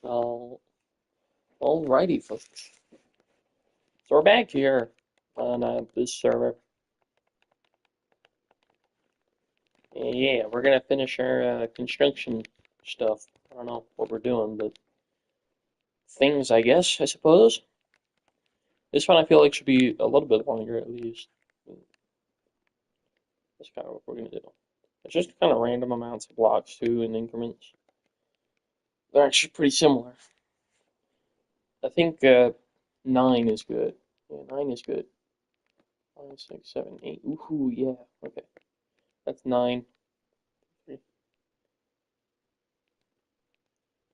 Well, alrighty, folks. So we're back here on this server. And yeah, we're gonna finish our construction stuff. I don't know what we're doing, but things, I guess, I suppose. This one I feel like should be a little bit longer at least. That's kind of what we're gonna do. It's just kind of random amounts of blocks too in increments. They're actually pretty similar. I think 9 is good. Yeah, 9 is good. 5, 6, 7, 8. Ooh, yeah. Okay, that's 9. Ooh,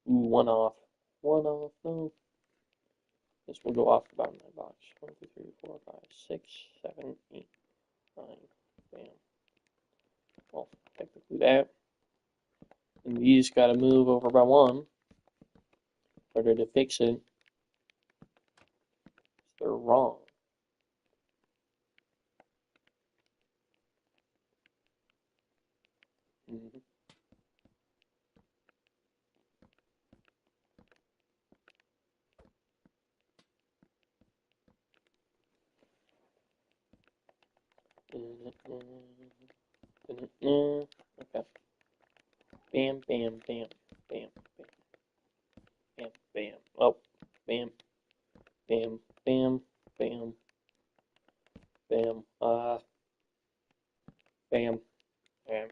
1 off. 1 off. No. This will go off the bottom of my box. 1, 2, 3, 4, 5, 6, 7, 8, 9. Bam. Well, technically that. And these gotta move over by 1 in order to fix it. They're wrong. Mm-hmm. Okay. Bam, bam, bam, bam, bam, bam, bam. Oh, bam, bam, bam, bam, bam. Bam, bam.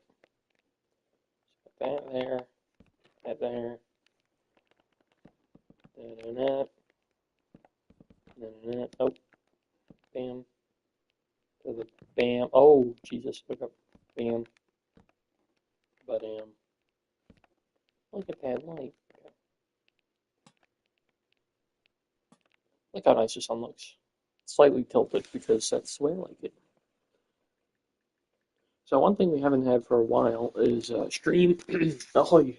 Put that there, that there. Da-da-da, da-da-da. Oh, bam. To the bam. Oh, Jesus. Look up. Bam. Bam. Look at that light. Okay. Look how nice the sun looks. Slightly tilted because that's the way I like it. So one thing we haven't had for a while is stream. Oh, yeah.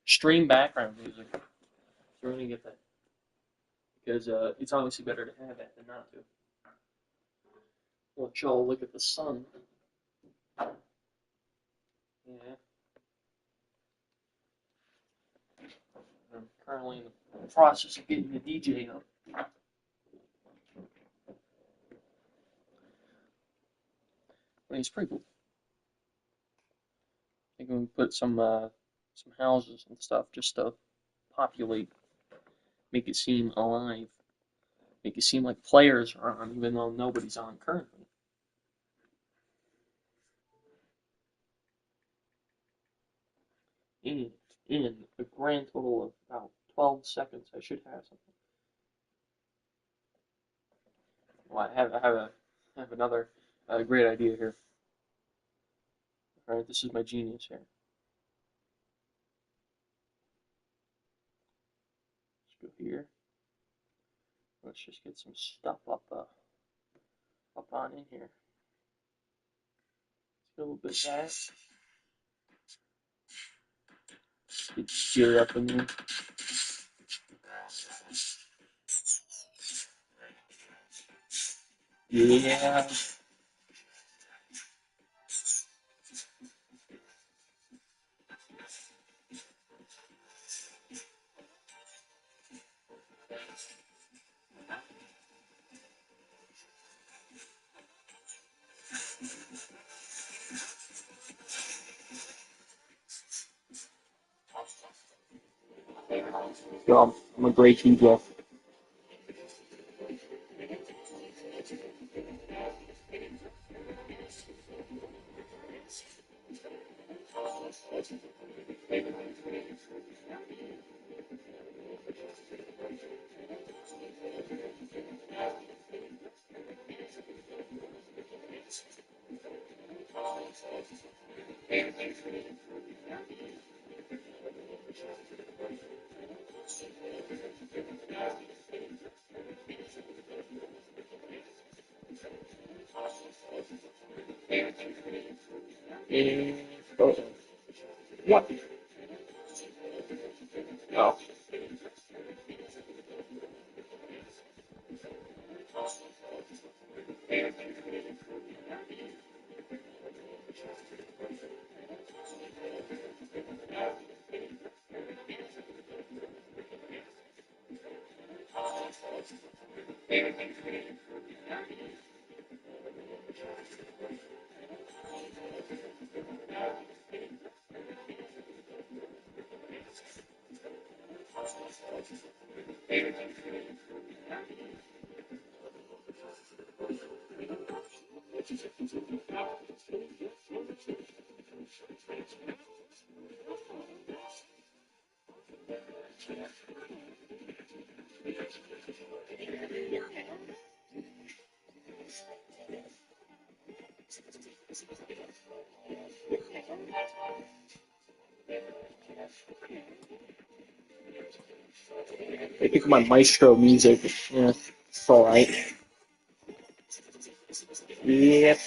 Stream background music. So we're gonna get that because it's obviously better to have that than not to. Let y'all look at the sun. Yeah. I'm currently in the process of getting the DJ up. I mean, it's pretty cool. I think we put some houses and stuff just to populate, make it seem alive, make it seem like players are on, even though nobody's on currently. In a grand total of about 12 seconds, I should have something. Well, I have another great idea here. All right, this is my genius here. Let's go here. Let's just get some stuff up on in here. Let's get a little bit of that. Get gear up in there. Yeah. So I'm a great DJ. And oh, what? Oh, I pick my maestro music. Yeah, it's alright. Yep.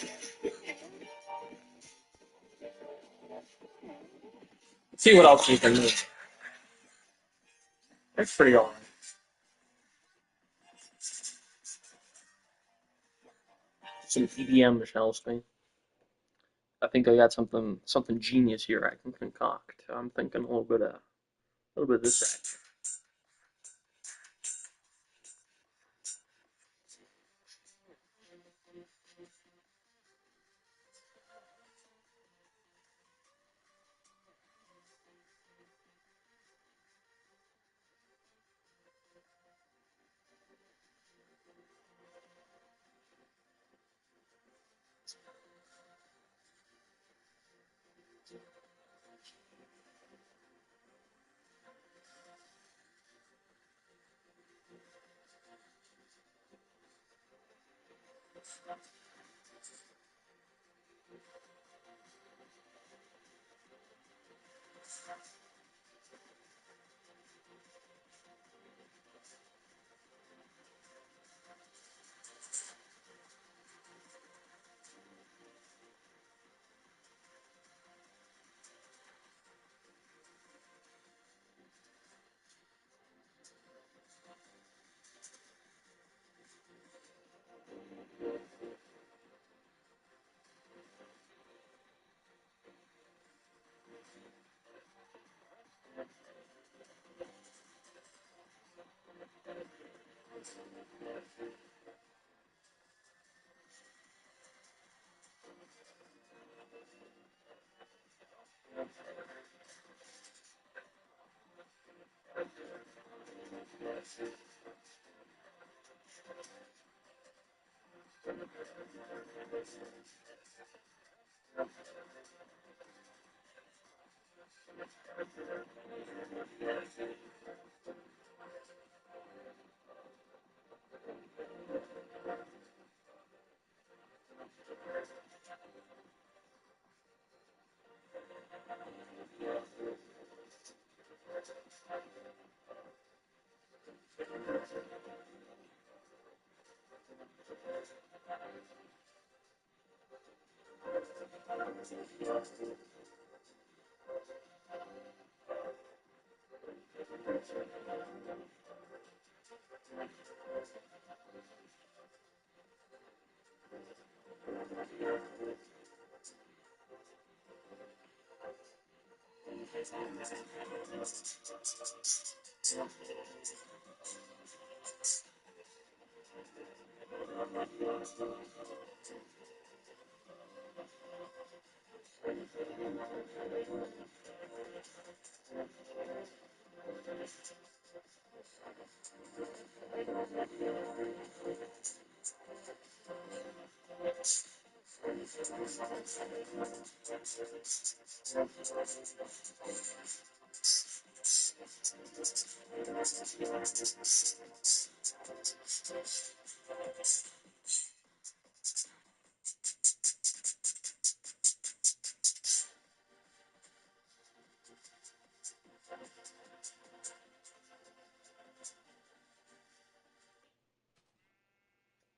Let's see what else we can do. That's pretty alright. Some EDM, Michelle Spain. I think I got something genius here I can concoct. I'm thinking a little bit of this.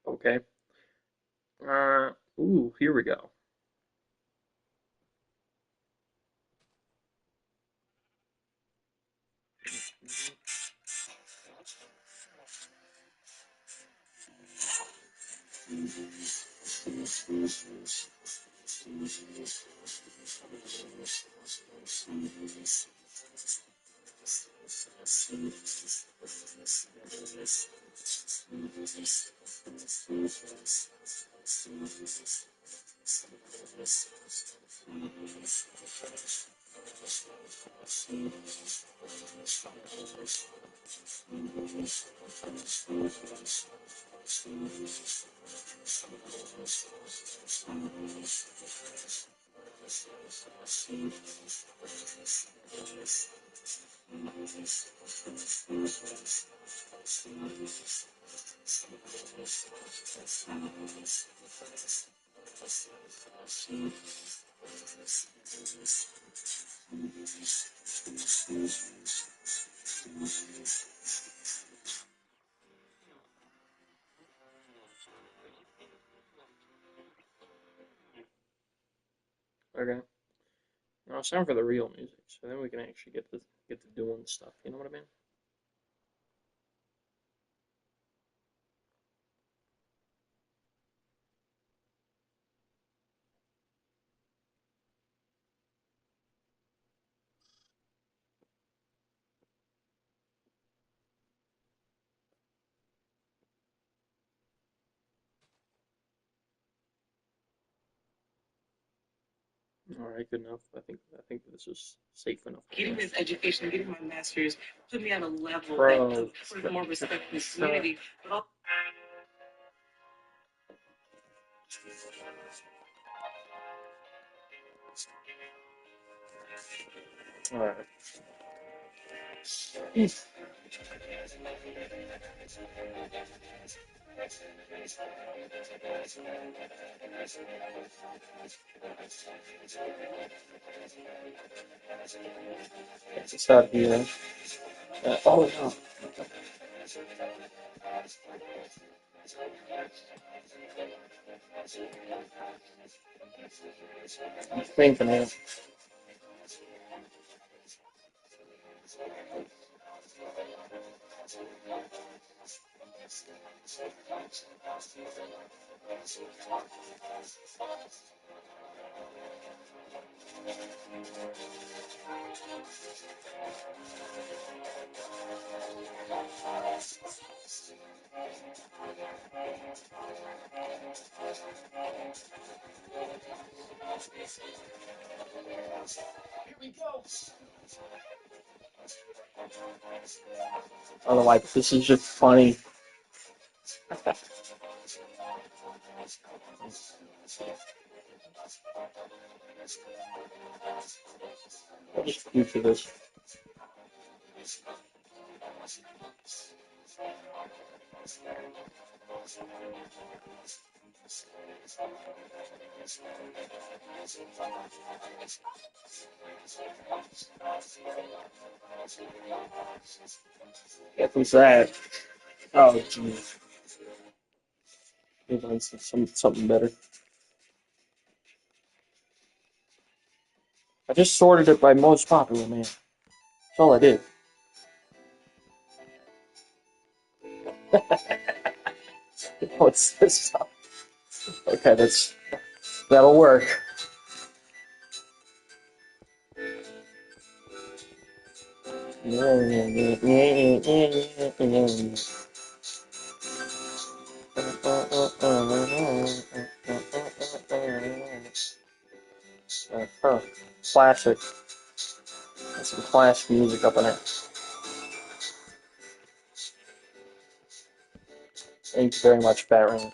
Okay. Here we go. Okay. Now it's time for the real music, so then we can actually get to doing stuff. You know what I mean? All right, good enough. I think this is safe enough. Getting this education, getting my master's, put me on a level Bro, that more respect in the community. But all right. It's a sad here. Oh no. I'm thinking it. I don't know why, but this is just funny. I'll just do to this. Yeah, who's that? Oh, jeez. Maybe something better. I just sorted it by most popular, man. That's all I did. What's this? Okay, that'll work. Classic. That's some classic music up in there. Thank you very much, Batman.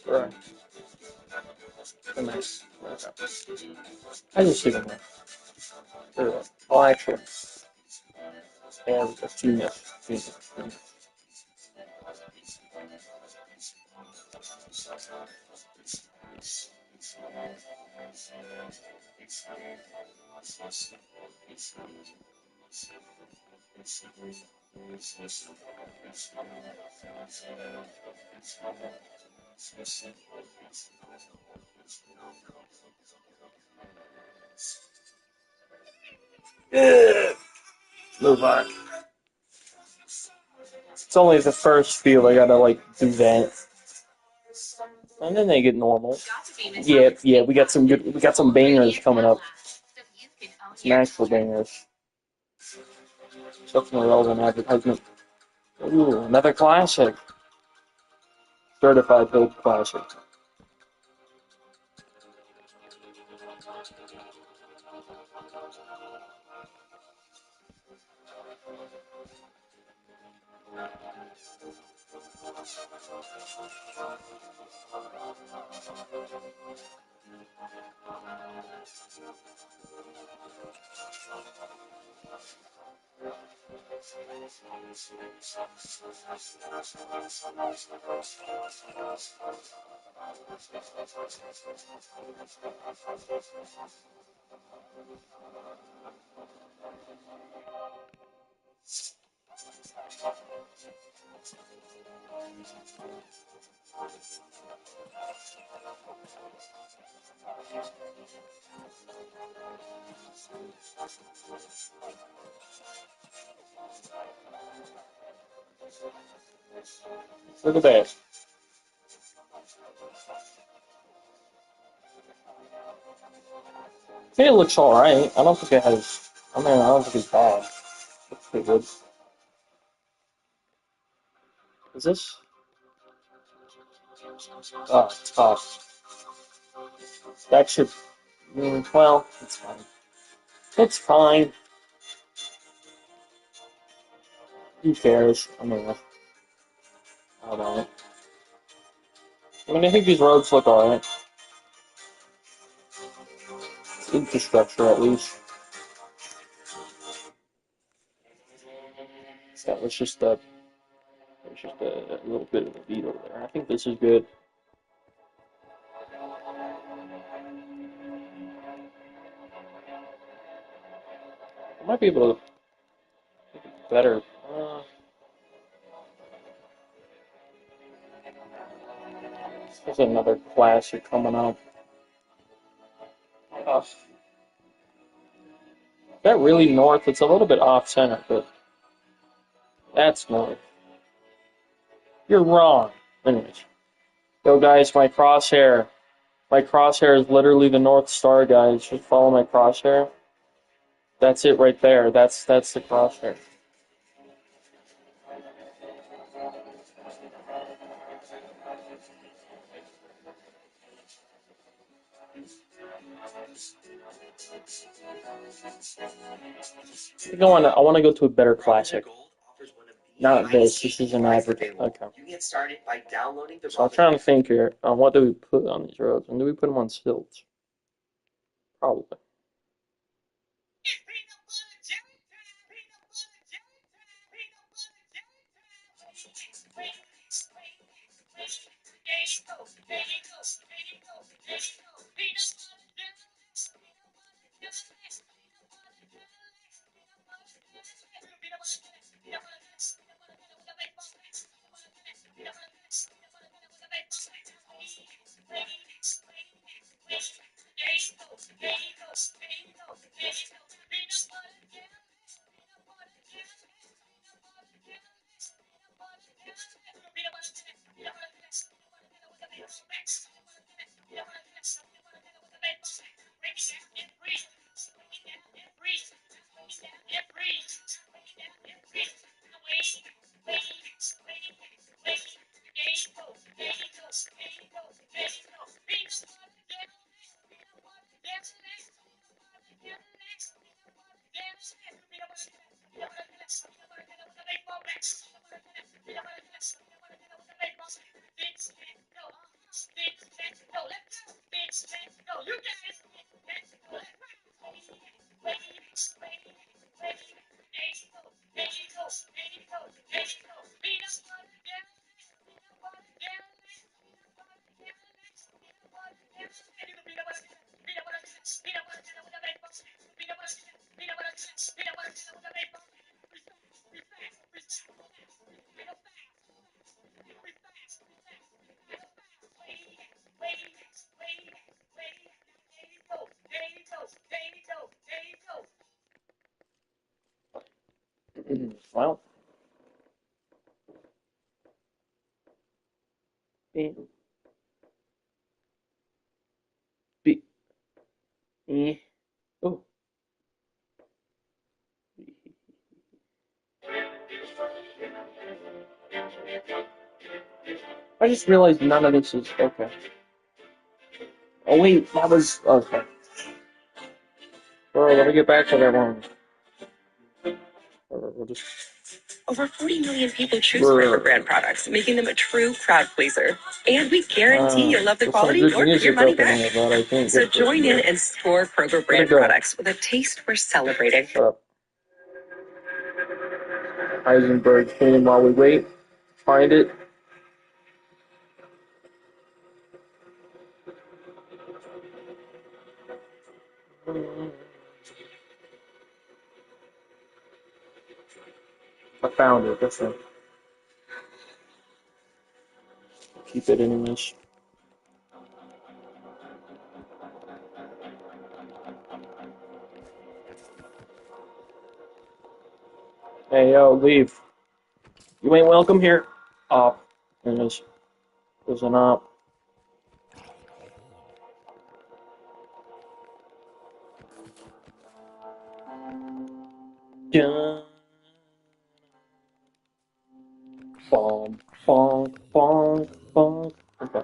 Right. Nice. I just see them there. Oh, actually, there we go. Genius. Genius. Move on. It's only the first few I gotta like do that, and then they get normal. Yeah, we got some bangers coming up. Some actual bangers. Such an irrelevant advertisement. Ooh, another classic. Certified build classic. Look at that. I think it looks alright. I don't think it has. I mean, I don't think it's bad. Looks pretty good. Is this? Oh, tough. That should. Well, it's fine. It's fine. Who cares? I mean, I don't know. I mean, I think these roads look alright. Infrastructure, at least. That was just a. There's just a little bit of a beat over there. I think this is good. I might be able to make it better. There's another classic coming up. Is that really north? It's a little bit off center, but that's north. You're wrong. Anyways. Yo, guys, my crosshair. My crosshair is literally the North Star, guys. Just follow my crosshair. That's it right there. That's the crosshair. I want to go to a better classic. Not this. This is an average. Okay. So I'm trying to think here. What do we put on these roads? And do we put them on stilts? Probably. Bam. B. Eh. Oh. I just realized none of this is okay. Oh wait, that was okay. Alright, let me get back to that one. We'll just. Over 40 million people choose Kroger brand products, making them a true crowd pleaser. And we guarantee you'll love the quality or get your money back. So join in and score Kroger brand products with a taste worth celebrating. Shut up. Heisenberg theme while we wait. Find it. I found it. That's it. Keep it anyways. Hey, yo, leave. You ain't welcome here. Off. Anyways, there's an op. Dun. Bonk, bonk, bonk, bonk. Okay.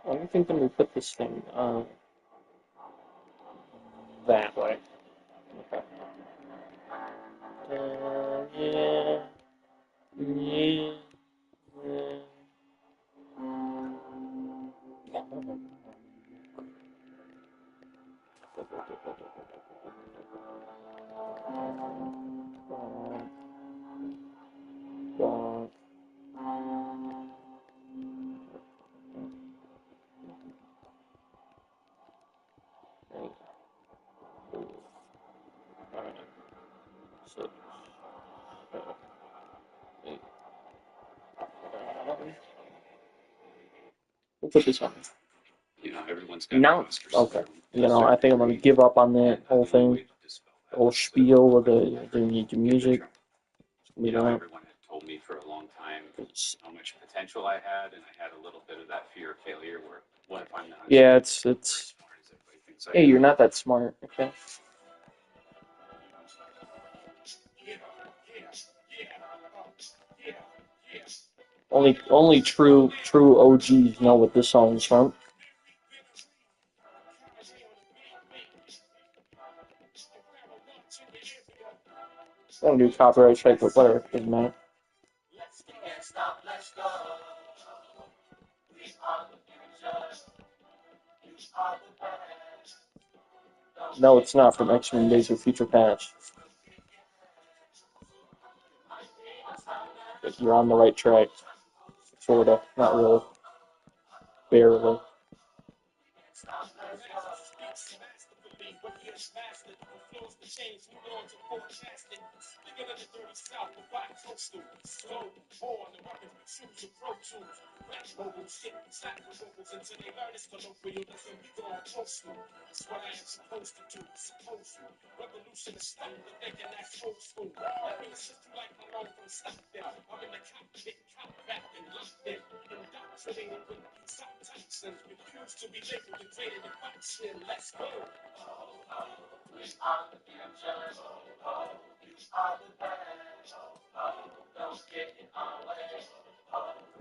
I think when we put this thing that way. Okay. Yeah. Yeah. Yeah. Bonk. Eight, 5, 6, 7, 8. We'll put this on. You know, everyone's got No. monsters. Okay. You know, I think I'm gonna give up on that whole thing. The whole spiel with the music. You know, everyone had told me for a long time how much potential I had, and I had a little bit of that fear of failure. Where what if I'm not? Yeah, it's. As smart as everybody thinks I Hey, am? you're not that smart. Okay. Only true OGs know what this song is from. I don't do copyright strike, but whatever, doesn't matter. No, it's not from X-Men Days of Future Past. But you're on the right track. Sorta. Not really. Barely.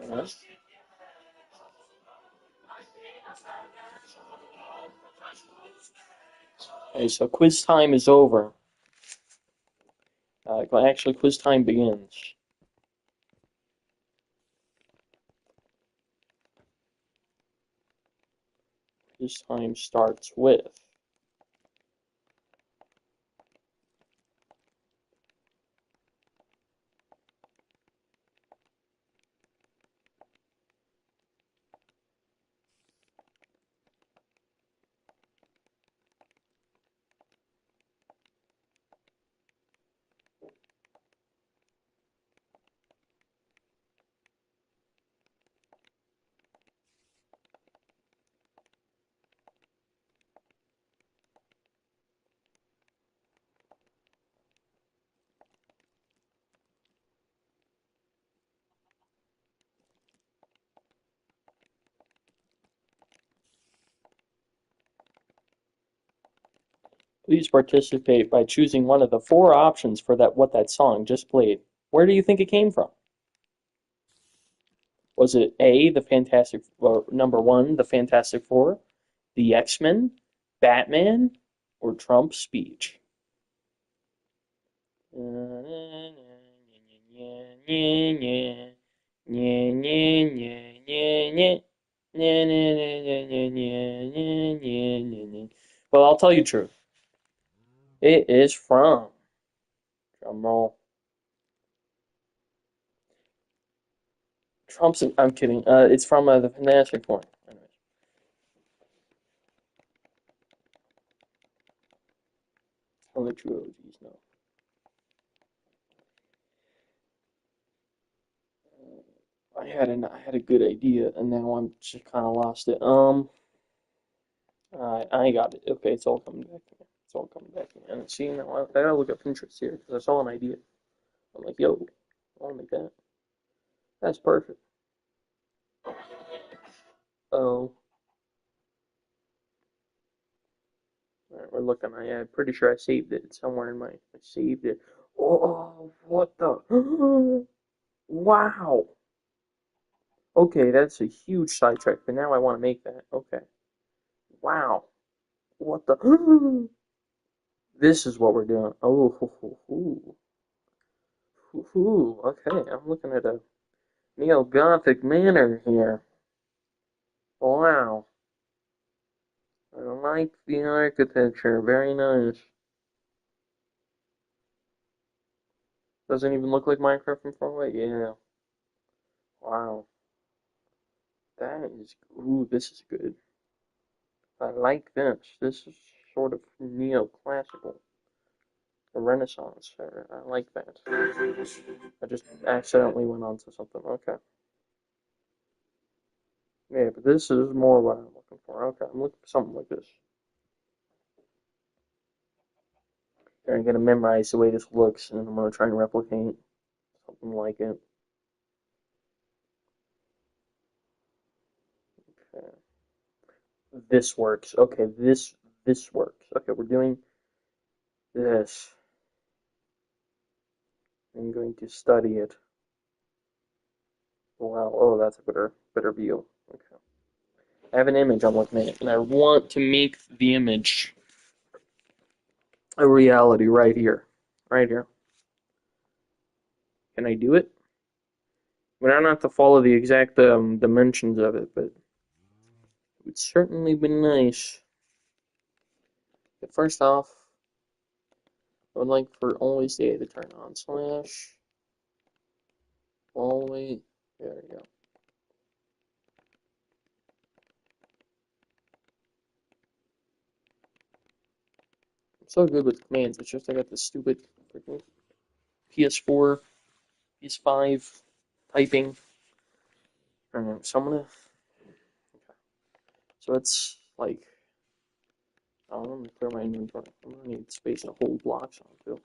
Alright. Okay, so quiz time is over. Actually, quiz time begins. Quiz time starts with. Please participate by choosing one of the 4 options for what that song just played. Where do you think it came from? Was it A, number 1, the Fantastic Four, the X-Men, Batman, or Trump's speech? Well, I'll tell you the truth. It is from, drum roll, Trump's. I'm kidding. It's from the Fantastic Four. Anyways. Only true OGs know. I had a good idea, and now I'm just kind of lost it. I got it. Okay, it's all coming back to me. It's all coming back to me. And see, now I gotta look up Pinterest here because I saw an idea. I'm like, yo, I want to make that. That's perfect. Oh, all right, we're looking. I'm pretty sure I saved it. It's somewhere in my. I saved it. Oh, what the? Wow. Okay, that's a huge sidetrack, but now I want to make that. Okay. Wow. What the? This is what we're doing. Oh, okay. I'm looking at a neo-Gothic manor here. Wow. I like the architecture. Very nice. Doesn't even look like Minecraft from far away. Yeah. Wow. That is. Ooh, this is good. I like this. This is sort of neo-classical. The Renaissance. I like that. I just accidentally went on to something. Okay. Yeah, but this is more what I'm looking for. Okay, I'm looking for something like this. I'm gonna memorize the way this looks, and I'm gonna try and replicate something like it. Okay. This works. Okay, this works. Okay, we're doing this. I'm going to study it. Wow. Oh, that's a better view. Okay. I have an image I'm looking at, and I want to make the image a reality right here. Right here. Can I do it? I mean, I don't have to follow the exact dimensions of it, but it would certainly be nice. But first off, I would like for always the A to turn on. Slash always. There we go. I'm so good with commands. It's just I got this stupid freaking PS4, PS5 typing. Alright, so I'm gonna. Okay. So it's like. Oh, I'm gonna clear my inventory. I'm gonna need space to hold blocks on too.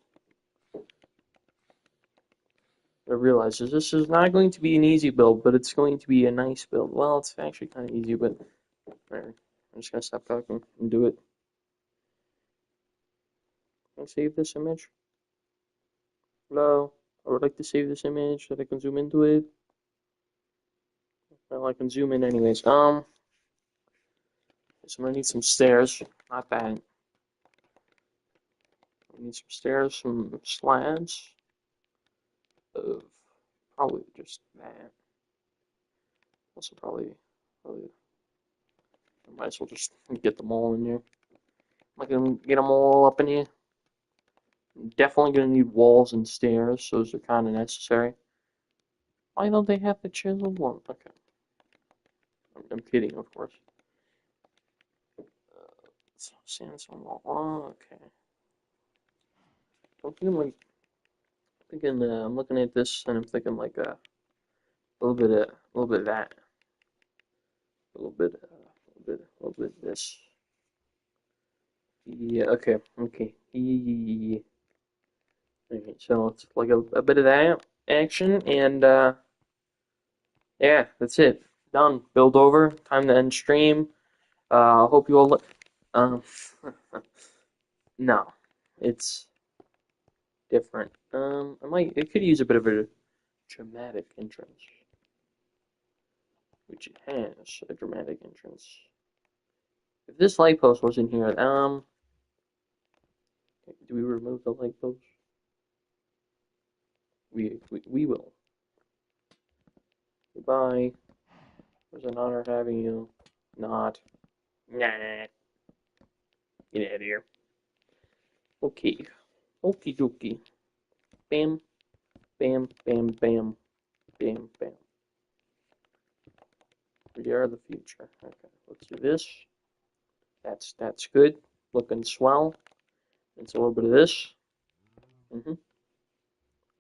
I realize this is not going to be an easy build, but it's going to be a nice build. Well, it's actually kind of easy, but I'm just gonna stop talking and do it. Can I save this image? Hello? I would like to save this image so that I can zoom into it. Well, I can zoom in anyways. So I'm gonna need some stairs. Not that. I need some stairs, some slabs of probably just that. Also probably I might as well just get them all in here. I'm gonna get them all up in here. I'm definitely gonna need walls and stairs. Those are kind of necessary. Why don't they have the chiseled one? Okay. I'm kidding, of course. Sandstone wall. Oh, okay. I'm looking at this and I'm thinking like a little bit of that, a little bit this. Yeah. Okay. Yeah. Okay. So it's like a bit of that action, and yeah, that's it. Done. Build over. Time to end stream. Hope you all. Um, No, it's different. It could use a bit of a dramatic entrance, which it has a dramatic entrance. If this light post was in here, do we remove the light post? We will. Goodbye. It was an honor having you. Not. Nah. Get out of here. Okay. Okie dokie. Bam. Bam. Bam. Bam. Bam. Bam. We are the future. Okay. Let's do this. That's good. Looking swell. It's a little bit of this. And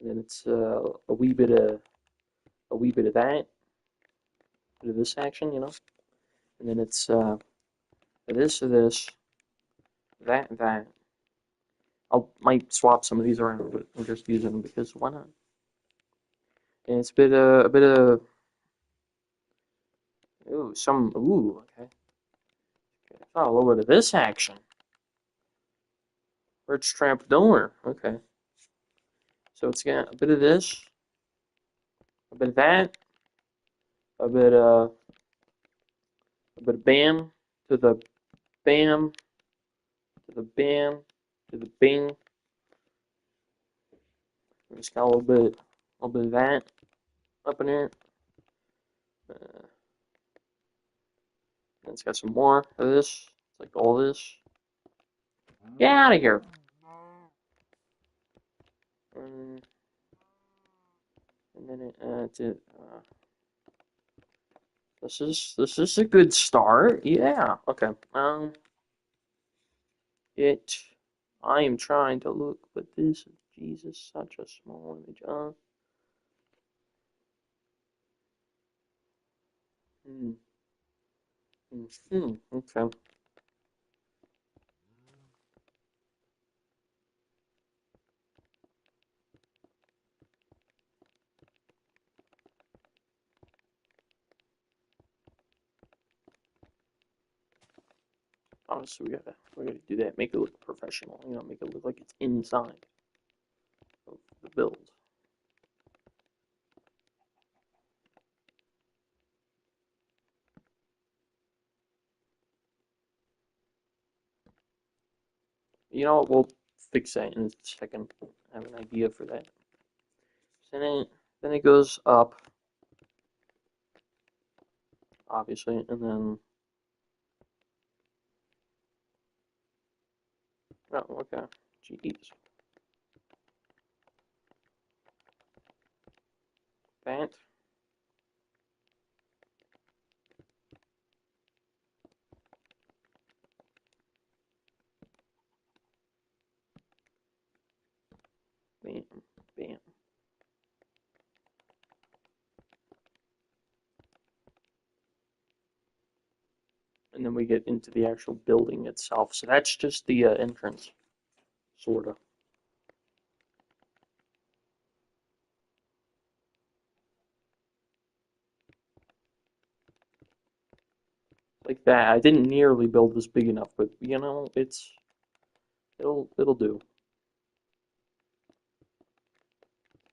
then it's a wee bit of that. Bit of this action, you know. And then it's this, that. Might swap some of these around, but I'm just using them because why not? And it's a bit of okay. Oh, a little bit of this action. Rich Trap Donor, okay. So it's got a bit of this, a bit of that, a bit of bam to the bam to the bam to the bing. We just got a little bit of that up in there. And it's got some more of this. It's like all this. Get out of here. And then this is a good start. Yeah. Okay. I am trying to look, but this is Jesus, such a small image. Okay. Honestly, we gotta do that. Make it look professional. You know, make it look like it's inside of the build. You know what? We'll fix that in a second. I have an idea for that. So then it goes up, obviously, and then. Oh, okay. Jeez. That. Bam. Bam. And then we get into the actual building itself. So that's just the entrance, sort of. Like that. I didn't nearly build this big enough, but you know, it'll do.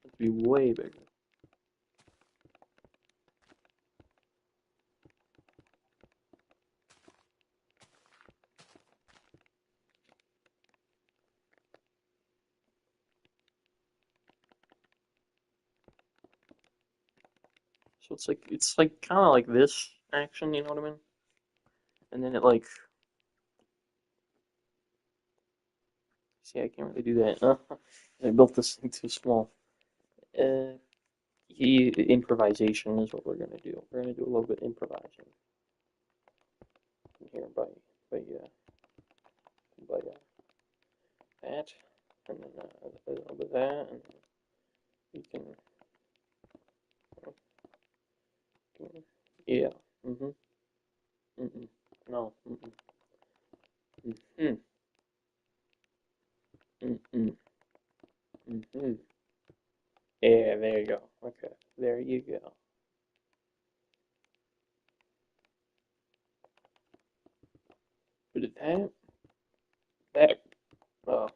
It'll be way bigger. So it's like kind of like this action, you know what I mean? And then it like, see, I can't really do that. I built this thing too small. Improvisation is what we're gonna do. We're gonna do a little bit improvising here by that, and then a little bit of that, and you can, yeah, no, yeah, there you go. Okay, there you go. Bit of that, Oh.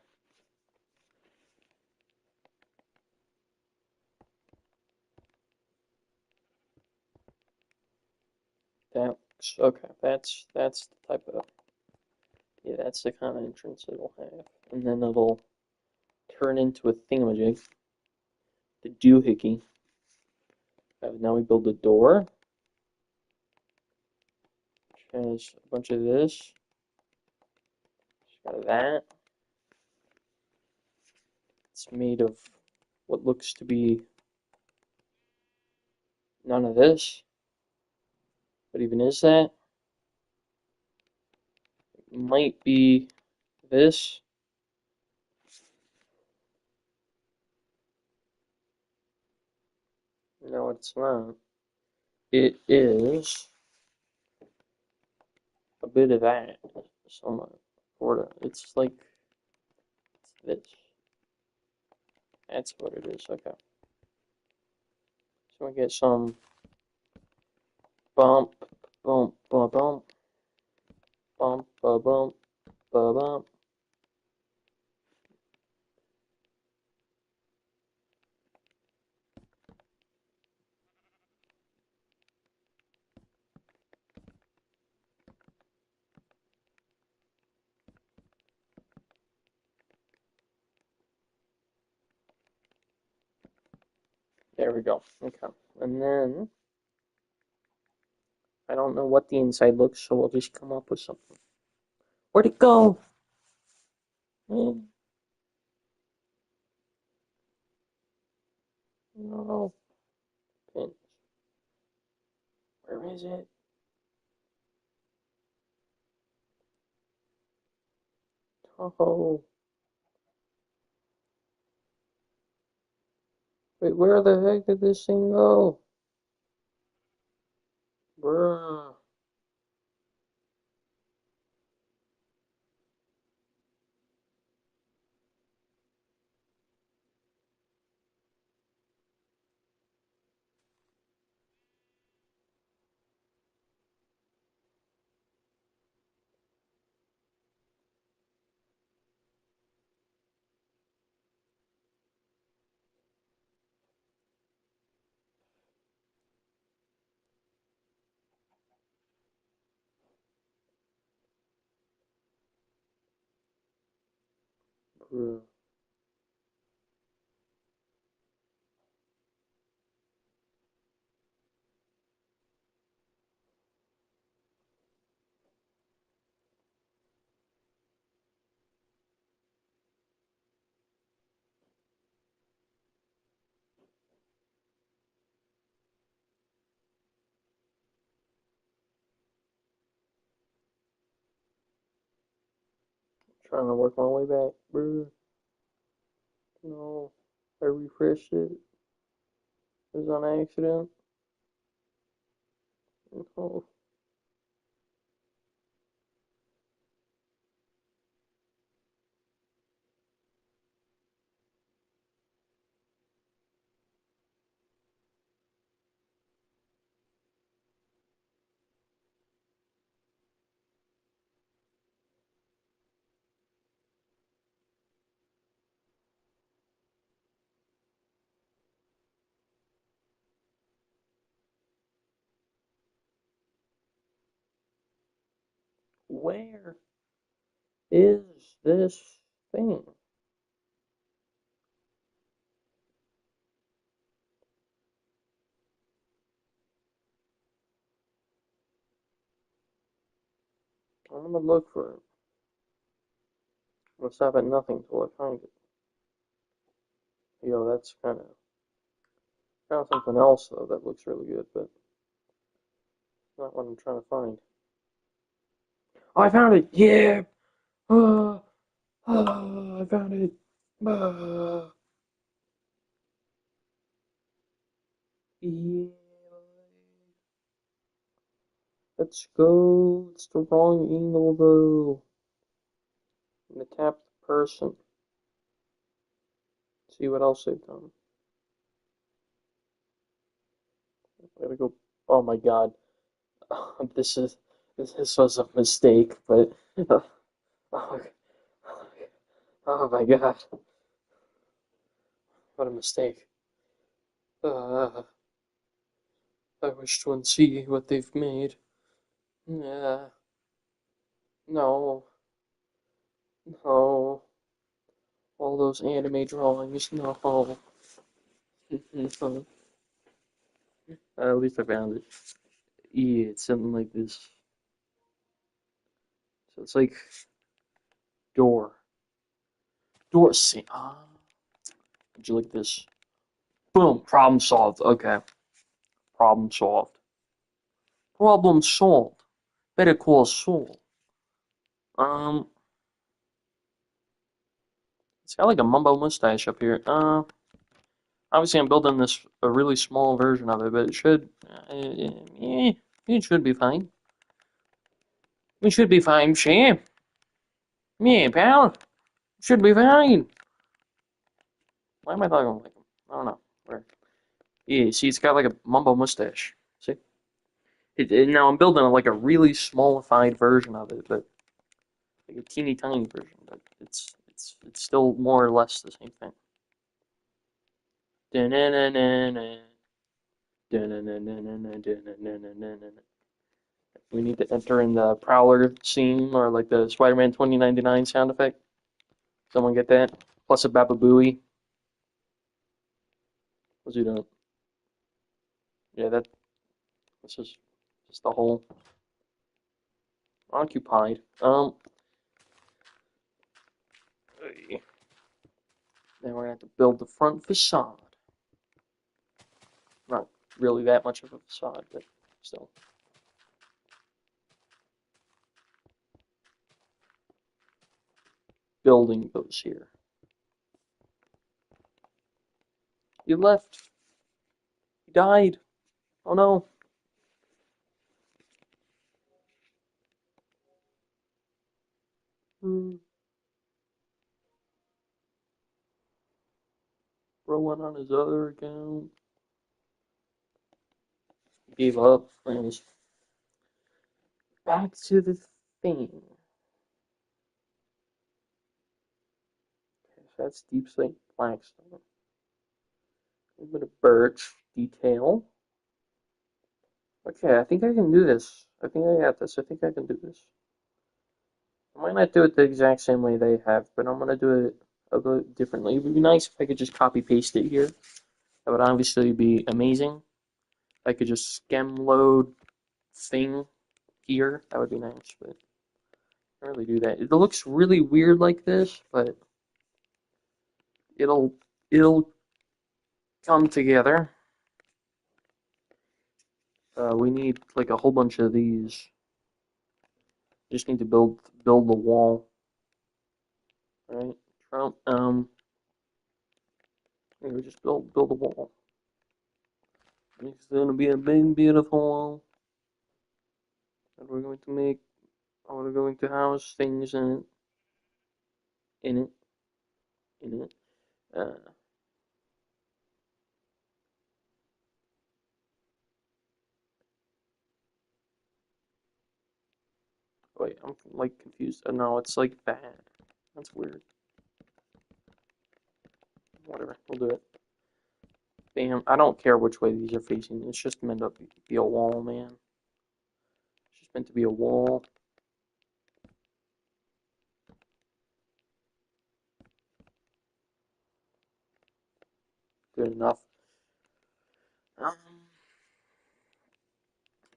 Okay, that's the type of, yeah, that's the kind of entrance it'll have. And then it'll turn into a thingamajig. The doohickey. Now we build a door, which has a bunch of this. Just got that. It's made of what looks to be none of this. What even is that? It might be this. No, it's not. It is a bit of that. Somewhat. It's like this. That's what it is. Okay. So we get some bump, bump, bump, bump, bump, bump, bump, bump. There we go. Okay. And then I don't know what the inside looks, so we'll just come up with something. Where'd it go? No. Pins. Where is it? Oh. Wait, where the heck did this thing go? Bruh. Bruh. Trying to work my way back. Bruh. No. I refreshed it. It was on accident. No. Where is this thing? I'm gonna look for it. I'll stop at nothing till I find it. Yo, that's kind of found something else though that looks really good, but not what I'm trying to find. Oh, I found it! Yeah! I found it! Yeah. Let's go. It's the wrong angle though. I'm gonna tap the person. See what else they've done. I gotta go. Oh my god. This was a mistake, but Oh my god. What a mistake. I wish to unsee what they've made. Yeah. No. No. All those anime drawings. No. No. At least I found it. Yeah, it's something like this. So it's like door. Door. See. Would you like this? Boom. Problem solved. Okay. Problem solved. Problem solved. Better call Saul. It's got like a mumbo mustache up here. Obviously I'm building this a really small version of it, but it should, it should be fine. It should be fine, Sam. Yeah, pal. It should be fine. Why am I talking like him? I don't know. Where? Yeah, see, it's got like a mumbo mustache. See? Now I'm building like a really smallified version of it, but like a teeny tiny version, but it's still more or less the same thing. We need to enter in the Prowler scene or like the Spider-Man 2099 sound effect. Someone get that? Plus a Baba Booey. What's he doing? Yeah, this is just the whole occupied. Now we're gonna have to build the front facade. Not really that much of a facade, but still. Building goes here. He left. He died. Oh no. Bro went on his other account. Gave up. Anyways, back to the thing. Okay, so that's deep slate blackstone. A little bit of birch detail. Okay, I think I can do this. I think I got this. I think I can do this. I might not do it the exact same way they have, but I'm gonna do it a bit differently. It would be nice if I could just copy paste it here. That would obviously be amazing. I could just stem load thing here. That would be nice, but I can't really do that. It looks really weird like this, but it'll come together. We need like a whole bunch of these. Just need to build the wall. Right? Trump, we just build a wall. It's gonna be a big, beautiful wall. And we're going to make, we're going to house things in it, in it. Wait, I'm like confused. No, it's like that. That's weird. Whatever, we'll do it. Bam. I don't care which way these are facing. It's just meant to be a wall, man. It's just meant to be a wall. Good enough.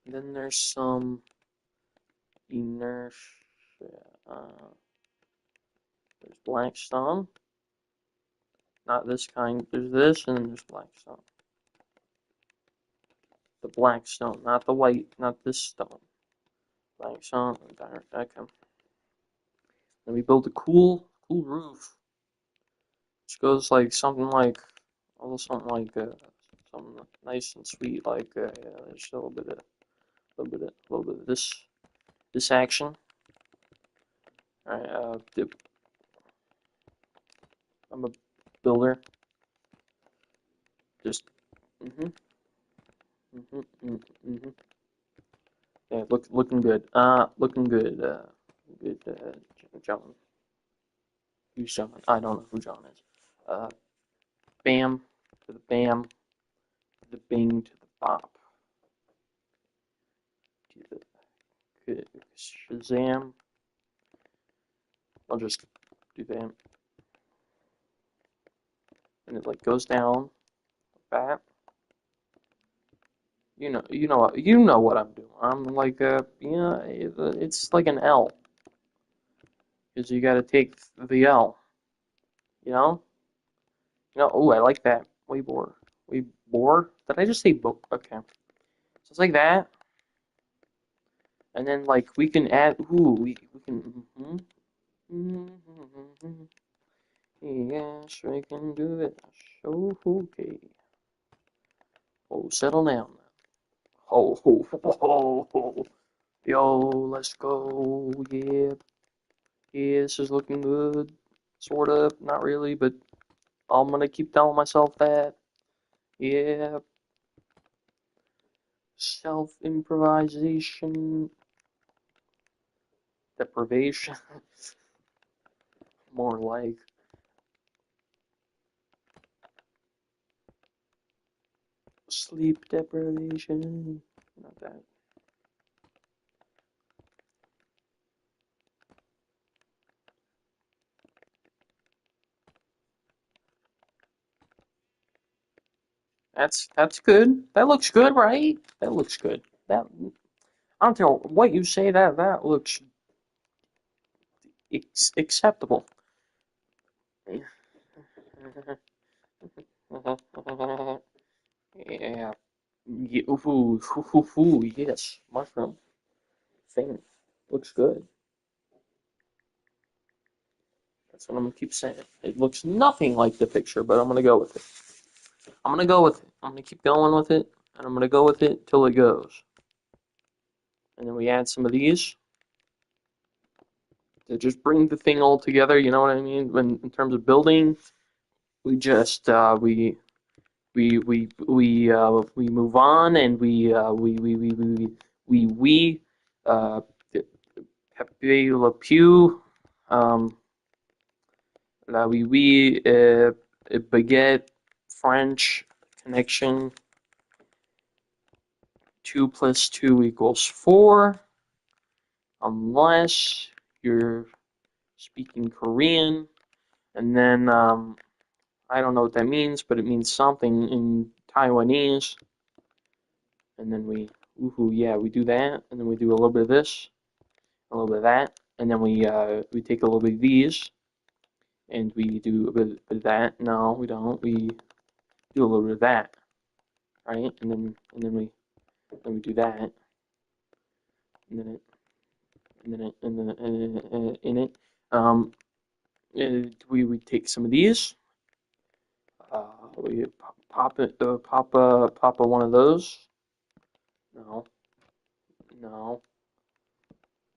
Then there's some inertia. There's blackstone. Not this kind. There's this, and then there's blackstone. The blackstone, not the white, not this stone. Blackstone. Okay. Then we build a cool roof, which goes like something like, something nice and sweet. Like yeah, there's a little bit of this action. All right. I'm a builder. Just Yeah, looking good. Looking good. Good, John. Who's John? I don't know who John is. Bam to the bam, to the bing to the bop, to the Shazam. I'll just do that, and it like goes down like that. You know what I'm doing. I'm like it's like an L, because you got to take the L. You know. Oh, I like that. Weibor. Weibor? Did I just say bo? Okay. So it's like that. And then, like, we can add. Ooh, we can. Yes, we can do it. So, okay. Oh, settle down. Oh, oh, oh, oh. Yo, let's go. Yeah. Yeah, this is looking good. Sort of. Not really, but I'm gonna keep telling myself that. Yeah. Self-improvisation. Deprivation. More like sleep deprivation. Not that. That's good. That looks good, right? That looks good. That I don't care what you say. That looks acceptable. Yeah. Ooh, yes. Mushroom thing looks good. That's what I'm gonna keep saying. It looks nothing like the picture, but I'm gonna go with it. I'm gonna go with it. I'm gonna keep going with it, and I'm gonna go with it till it goes. And then we add some of these to just bring the thing all together. You know what I mean? When in terms of building, we just we move on, and we Pepe Le Pew, la baguette, French connection. 2 plus 2 equals 4, unless you're speaking Korean, and then I don't know what that means, but it means something in Taiwanese. And then we do that, and then we do a little bit of this, a little bit of that, and then we take a little bit of these, and we do a bit of that. No, we don't. We do a little bit of that, right? And then we do that, and then in it. We take some of these. We pop one of those. No, no,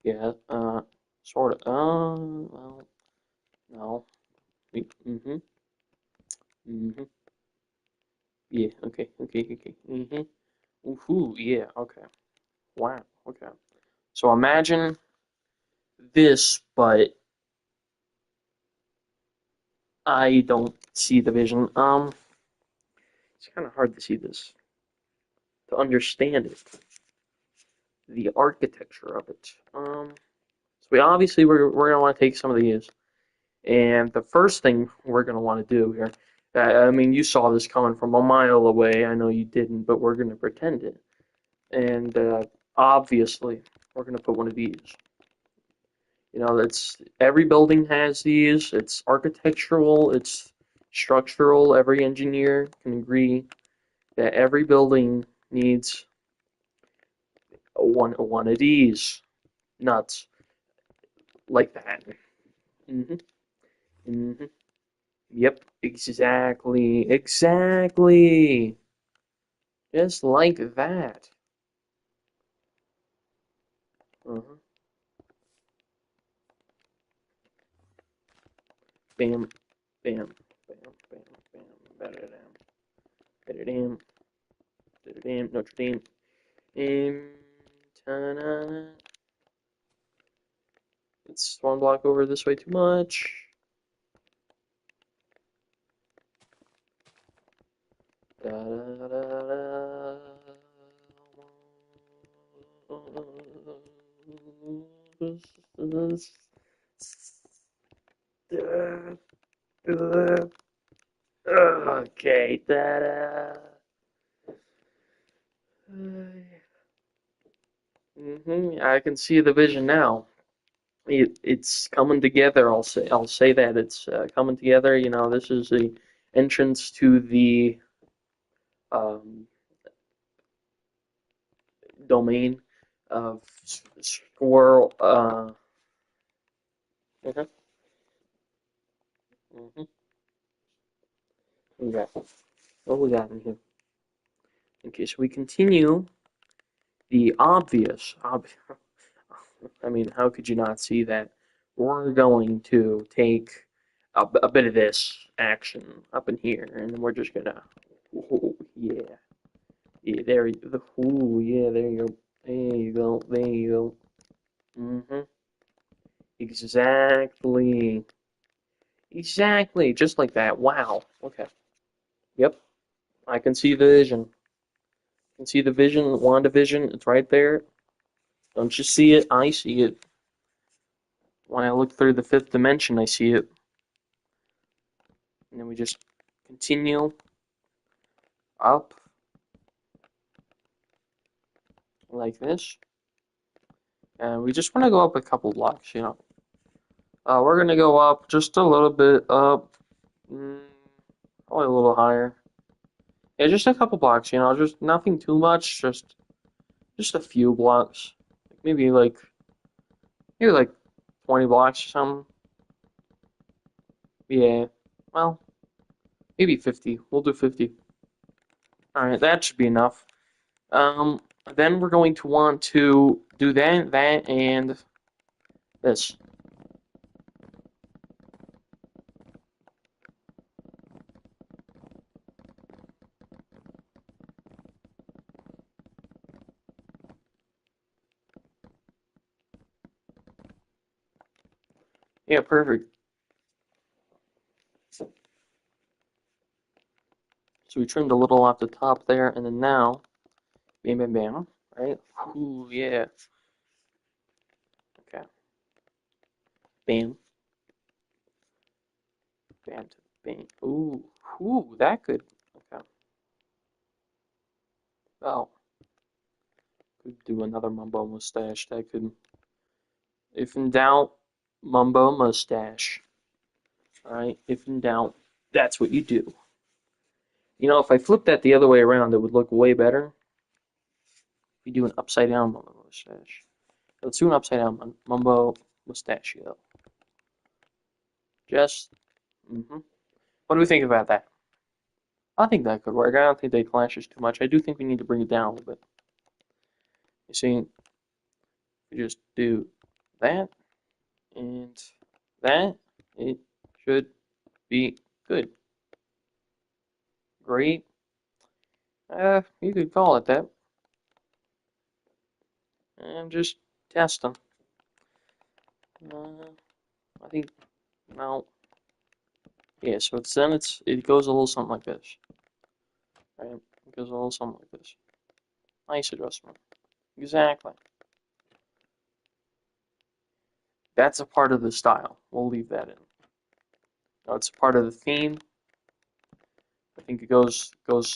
yeah, sort of. Well, no. Mm-hmm. Mm-hmm. Yeah. Okay. Mm-hmm. Ooh. Yeah. Okay. Wow. Okay. So imagine this, but I don't see the vision. It's kind of hard to see this, to understand it, the architecture of it. So we're gonna want to take some of these, and the first thing we're gonna want to do here. I mean, you saw this coming from a mile away. I know you didn't, but we're gonna pretend it. And obviously, we're gonna put one of these. That's every building has these. It's architectural. It's structural. Every engineer can agree that every building needs one of these nuts like that. Mhm. Mhm. Yep. Exactly. Just like that. Uh-huh. Bam. Bam. Bam. Bam. Bam. Ba-da-dam. Ba-da-dam. Ba-da-dam. Notre Dame. Ta-da. It's one block over this way too much. Okay, I can see the vision now. It's coming together. I'll say that it's coming together. You know, this is the entrance to the um, domain of Squirrel. Okay. We got what we got in here. Okay, so we continue the obvious. I mean, how could you not see that? We're going to take a bit of this action up in here, and then we're just gonna. Oh, yeah. Yeah, there you go. Ooh, yeah, there you go. There you go. There you go. Mm-hmm. Exactly. Exactly. Just like that. Wow. Okay. Yep. I can see the vision. I can see the vision. WandaVision. It's right there. Don't you see it? I see it. When I look through the fifth dimension, I see it. And then we just continue up like this. And we just want to go up a couple blocks, you know. We're going to go up just a little bit up. Probably a little higher. Yeah, just a couple blocks, you know, just nothing too much, just a few blocks. Maybe like 20 blocks or something. Yeah. Well, maybe 50. We'll do 50. Alright, that should be enough. Then we're going to want to do that, and this. Yeah, perfect. So we trimmed a little off the top there, and then now, bam, bam, bam, right? Ooh, yeah. Okay. Bam, bam, bam. Ooh, that could. Okay. Oh, could do another Mumbo mustache. That could, if in doubt, Mumbo mustache. All right. If in doubt, that's what you do. You know, if I flip that the other way around, it would look way better. If you do an upside down Mumbo mustache. Let's do an upside down Mumbo mustachio. Just, What do we think about that? I think that could work. I don't think they clashes too much. I do think we need to bring it down a little bit. You see, we just do that and that. It should be good. Great. You could call it that. And just test them. I think, no. Yeah, so it goes a little something like this. Right? It goes a little something like this. Nice adjustment. Exactly. That's a part of the style. We'll leave that in. No, it's part of the theme. I think it goes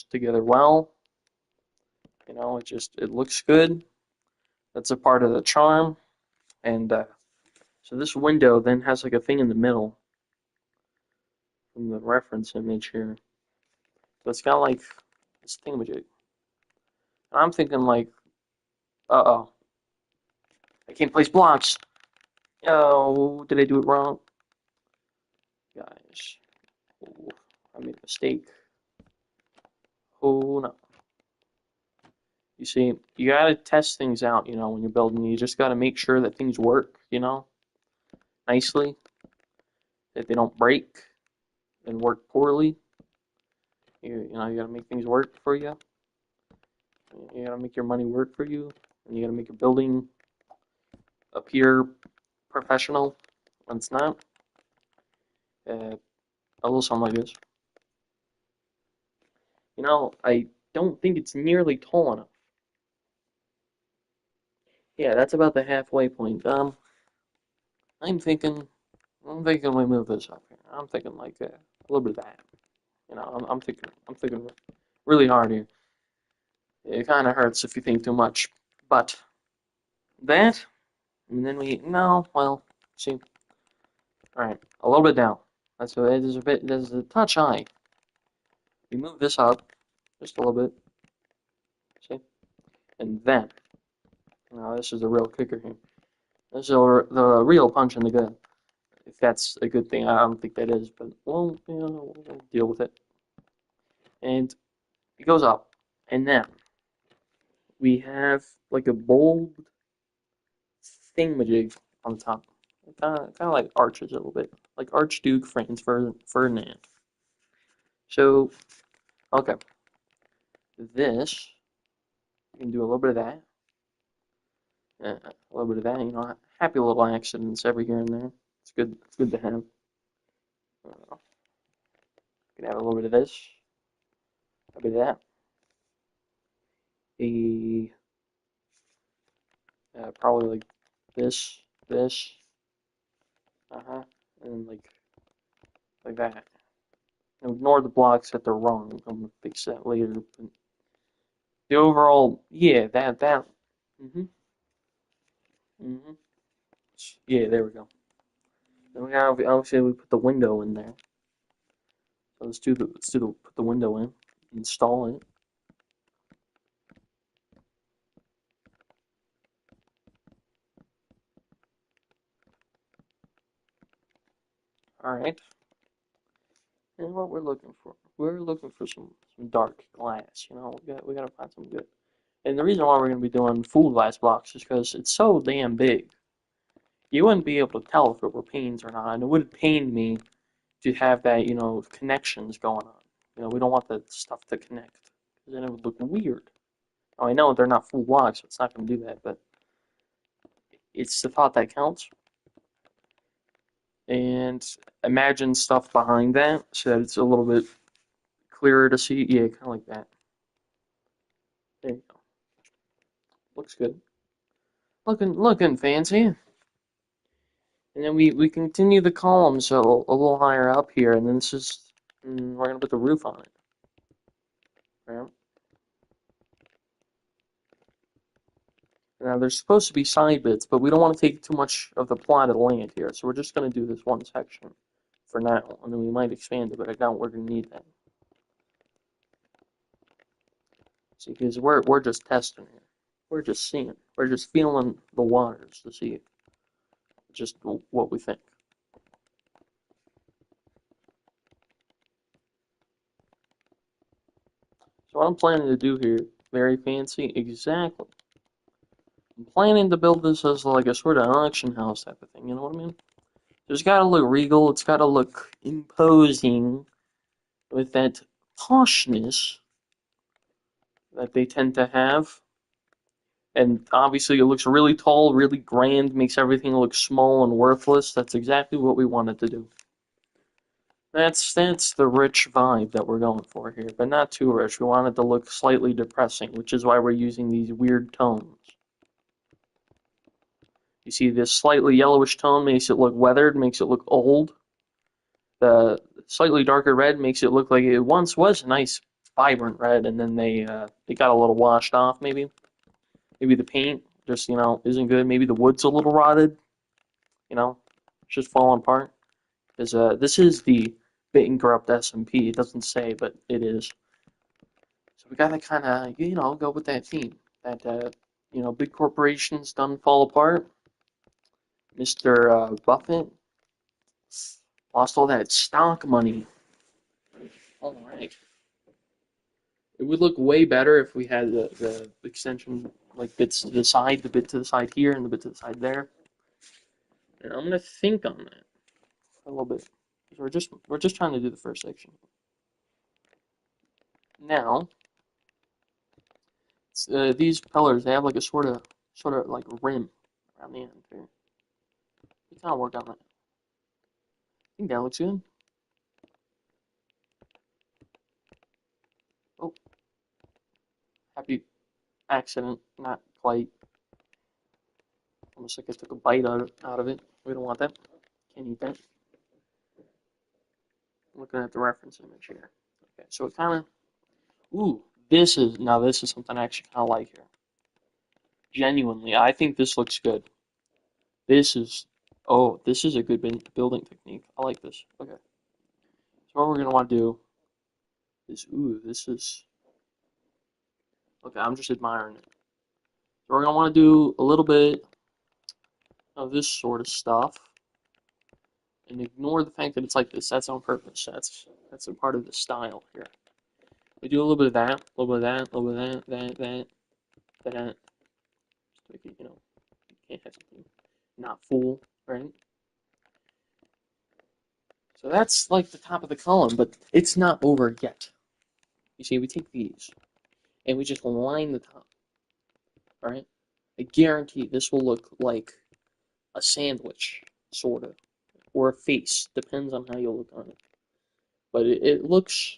together well. You know, it looks good. That's a part of the charm. And so this window then has like a thing in the middle from the reference image here. So it's got like this thingamajig. And I'm thinking like, uh-oh, I can't place blocks. Oh, did I do it wrong? Guys, oh, I made a mistake. Oh no. You see, you gotta test things out, you know, when you're building. You just gotta make sure that things work, you know, nicely, that they don't break and work poorly. You know, you gotta make things work for you. You gotta make your money work for you, and you gotta make your building appear professional when it's not. A little something like this. You know, I don't think it's nearly tall enough. Yeah, that's about the halfway point. I'm thinking, I'm thinking we move this up here. I'm thinking like a little bit of that. You know, I'm thinking really hard here. It kind of hurts if you think too much, but that, and then no, well, see, all right, a little bit down. That's there's a touch high. We move this up just a little bit, see, and then, now this is the real kicker here. This is the real punch in the gut. If that's a good thing, I don't think that is, but we'll deal with it. And it goes up, and then we have like a bold thingamajig on top. Kind of like arches a little bit, like Archduke Franz Ferdinand. So, okay, this, you can do a little bit of that, a little bit of that, you know, happy little accidents every here and there. It's good to have. You can have a little bit of this, a bit of that. Probably like this, and like that. Ignore the blocks that they're wrong. I'm gonna fix that later. But the overall, yeah, that. Mhm. Mhm. Yeah, there we go. Then we have obviously we put the window in there. So put the window in, install it. All right. And what we're looking for some dark glass. You know, we gotta find some good. And the reason why we're gonna be doing full glass blocks is because it's so damn big. You wouldn't be able to tell if it were panes or not, and it would pain me to have that, you know, connections going on. You know, we don't want that stuff to connect, because then it would look weird. Now, I know they're not full blocks, so it's not going to do that, but it's the thought that counts. And imagine stuff behind that so that it's a little bit clearer to see. Yeah, kind of like that. There you go. Looks good. Looking fancy. And then we continue the columns a little higher up here, and then we're gonna put the roof on it. Right? Now there's supposed to be side bits, but we don't want to take too much of the plot of the land here, so we're just gonna do this one section for now, and then we might expand it, but I doubt we're gonna need that. See, because we're just testing here. We're just seeing. We're just feeling the waters to see just what we think. So what I'm planning to do here, very fancy, exactly. I'm planning to build this as like a sort of auction house type of thing, you know what I mean? It's gotta look regal, it's gotta look imposing with that poshness that they tend to have. And obviously it looks really tall, really grand, makes everything look small and worthless. That's exactly what we wanted to do. That's the rich vibe that we're going for here, but not too rich. We want it to look slightly depressing, which is why we're using these weird tones. You see this slightly yellowish tone makes it look weathered, makes it look old. The slightly darker red makes it look like it once was a nice, vibrant red, and then they got a little washed off, maybe. Maybe the paint just, you know, isn't good. Maybe the wood's a little rotted, you know, it's just falling apart. Because this is the Bit and Corrupt SMP. It doesn't say, but it is. So we gotta kind of, you know, go with that theme. That, you know, big corporations done fall apart. Mr. Buffett lost all that stock money. All right. It would look way better if we had the extension like bits to the side, the bit to the side here, and the bit to the side there. And I'm gonna think on that a little bit. We're just trying to do the first section. Now, these pillars they have like a sort of like rim around the end here. We kind of work on that. I think that looks good. Oh, Happy accident, not quite. Almost like I took a bite out of it. We don't want that. Can't eat that. I'm looking at the reference image here. Okay, so it kind of. Ooh, this is something I actually kind of like here. Genuinely, I think this looks good. This is a good building technique. I like this. Okay, so what we're gonna want to do is this is okay. I'm just admiring it. So we're gonna want to do a little bit of this sort of stuff, and ignore the fact that it's like this. That's on purpose. That's a part of the style here. We do a little bit of that, a little bit of that, a little bit of that. Just make it, you can't have something not full, right? So that's like the top of the column, but it's not over yet. You see, we take these and we just line the top, right? I guarantee this will look like a sandwich, sort of, or a face. Depends on how you look on it. But it looks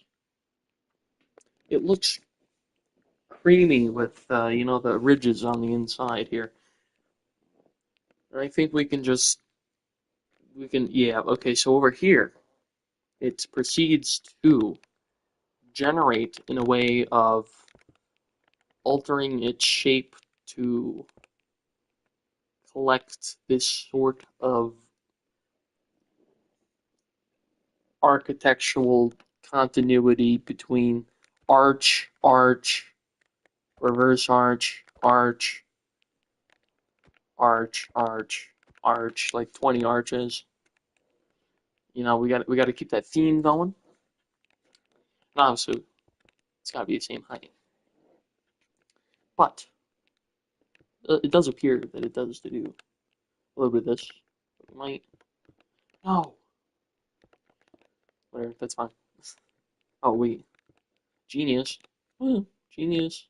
creamy with the ridges on the inside here. And I think yeah, okay, so over here it proceeds to generate in a way of altering its shape to collect this sort of architectural continuity between arch, reverse arch, like 20 arches. We got to keep that theme going. And obviously, it's got to be the same height. But it does appear that it does to do a little bit of this. It might. No. Whatever, that's fine. Oh, wait. Genius. Genius.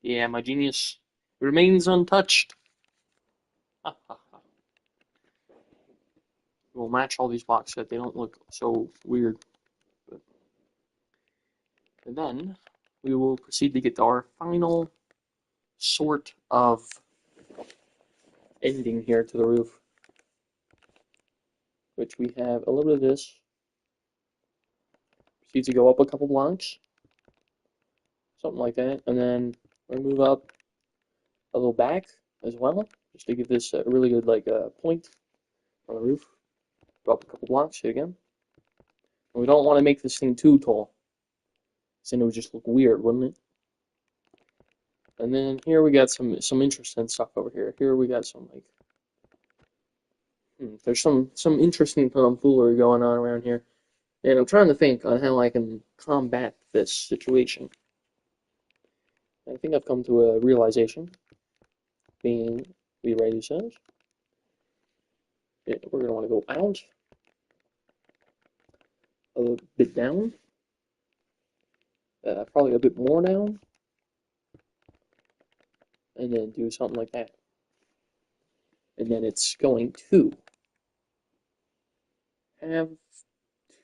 Yeah, my genius remains untouched. We'll match all these blocks so that they don't look so weird. And then we will proceed to get to our final sort of ending here to the roof, which we have a little bit of this. Proceed to go up a couple blocks, something like that, and then we move up a little back as well, just to give this a really good point on the roof. Go up a couple blocks here again. And we don't want to make this thing too tall, because then it would just look weird, wouldn't it? And then here we got some interesting stuff over here. Here we got some there's some interesting tomfoolery going on around here, and I'm trying to think on how I can combat this situation. I think I've come to a realization. Being we ready says, we're gonna want to go out a little bit down, probably a bit more down, and then do something like that. And then it's going to have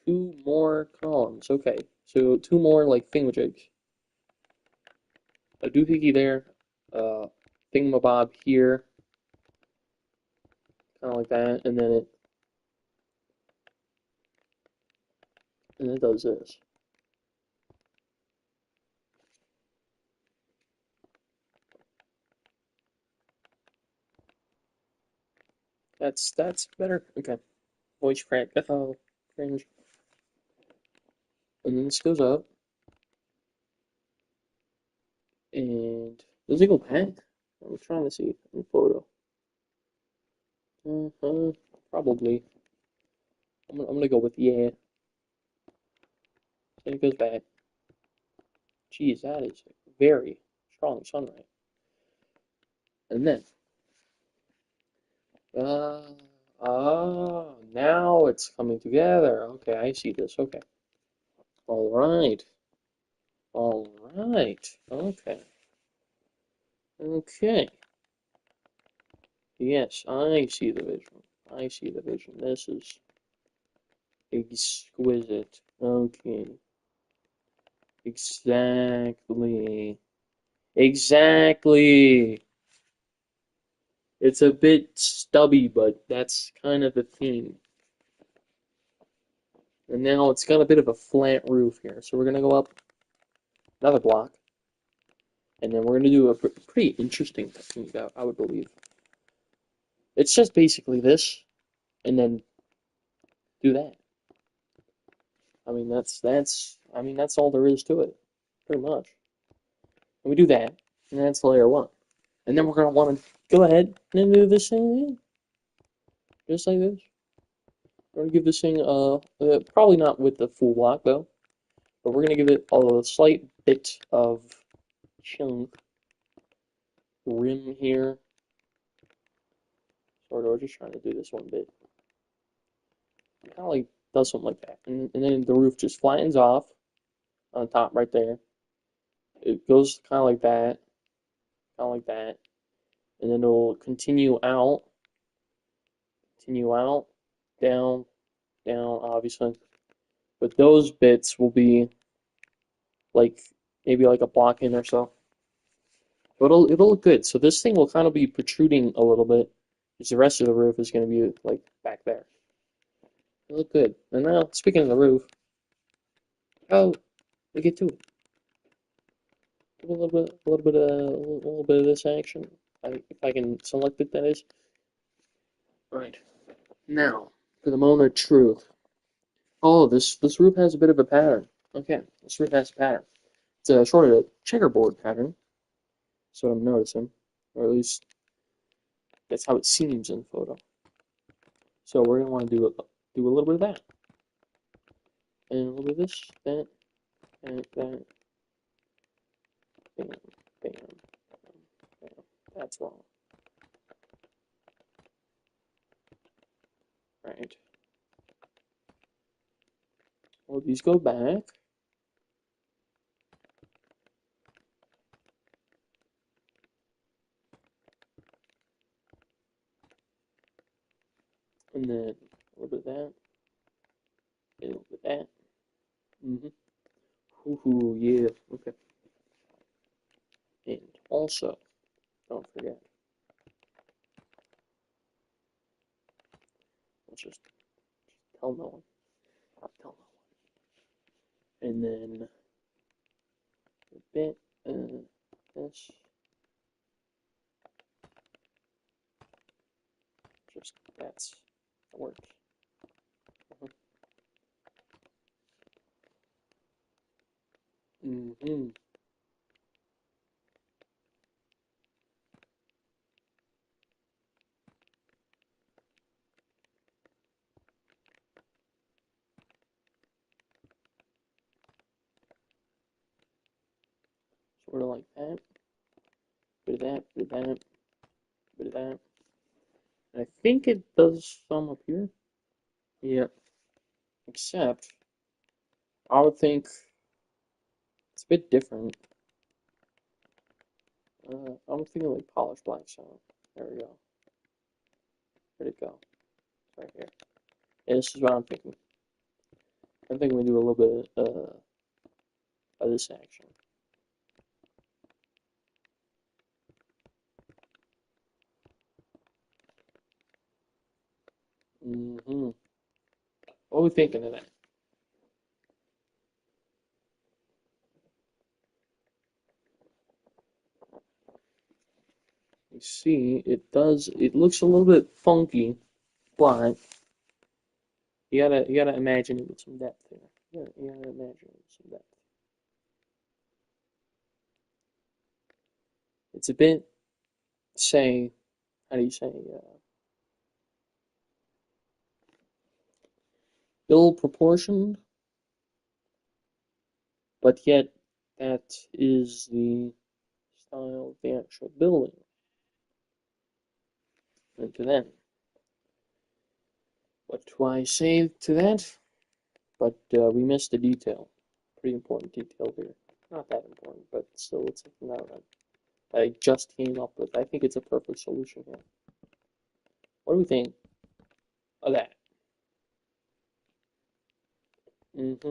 2 more columns. Okay, so 2 more thingamajigs. A doohickey there, thingamabob here, kind of like that, and then it does this. That's better. Okay. Voice crack. Oh, cringe. And then this goes up. And does it go back? I'm trying to see in photo. Probably. I'm gonna go with yeah. And it goes back. Geez, that is a very strong sunlight. And then now it's coming together. Okay, I see this. Okay. All right. Okay. Yes, I see the vision. This is exquisite. Okay. Exactly. Exactly. It's a bit stubby, but that's kind of the theme. And now it's got a bit of a flat roof here. So we're going to go up another block. And then we're going to do a pretty interesting technique, I would believe. It's just basically this, and then do that. I mean, that's all there is to it, pretty much. And we do that, and that's layer one. And then we're going to want to go ahead and do this thing again. Just like this. We're going to give this thing, probably not with the full block, though. But we're going to give it a slight bit of chunk rim here. Sort of, we're just trying to do this one bit. Kind of like does something like that. And then the roof just flattens off on the top right there. It goes kind of like that. Kind of like that. And then it'll continue out, down, down, obviously. But those bits will be like maybe like a block in or so. But it'll look good. So this thing will kind of be protruding a little bit, because the rest of the roof is going to be like back there. It'll look good. And now, speaking of the roof, oh, we get to it. A little bit of this action. If I can select it, that is. Right. Now, for the moment of truth. Oh, this roof has a bit of a pattern. Okay, this roof has a pattern. It's a sort of checkerboard pattern. That's what I'm noticing, or at least that's how it seems in the photo. So we're gonna want to do a little bit of that, and a little bit of this, that, and that. Bam, bam, bam. That's wrong. Right. Well, these go back. And then a little bit of that. A little bit of that. Ooh, yeah. Okay. And also, don't forget. Let's just tell no one. Tell no one. And then a bit this. Just that works. Mm-hmm. Sort of like that. Bit of that, bit of that, bit of that. And I think it does some up here. Yeah. Except, I would think it's a bit different. I'm thinking like polished black sound. There we go. Where'd it go? It's right here. Yeah, this is what I'm thinking. I'm thinking we do a little bit of this action. Mm-hmm. What are we thinking of that? You see, it looks a little bit funky, but you gotta imagine it with some depth here. You gotta imagine it with some depth. It's a bit, say, how do you say, ill proportioned, but yet that is the style of the actual building. And to that, what do I say to that? But we missed a detail. Pretty important detail here. Not that important, but still, it's something that I just came up with. I think it's a perfect solution here. What do we think of that? Mm-hmm.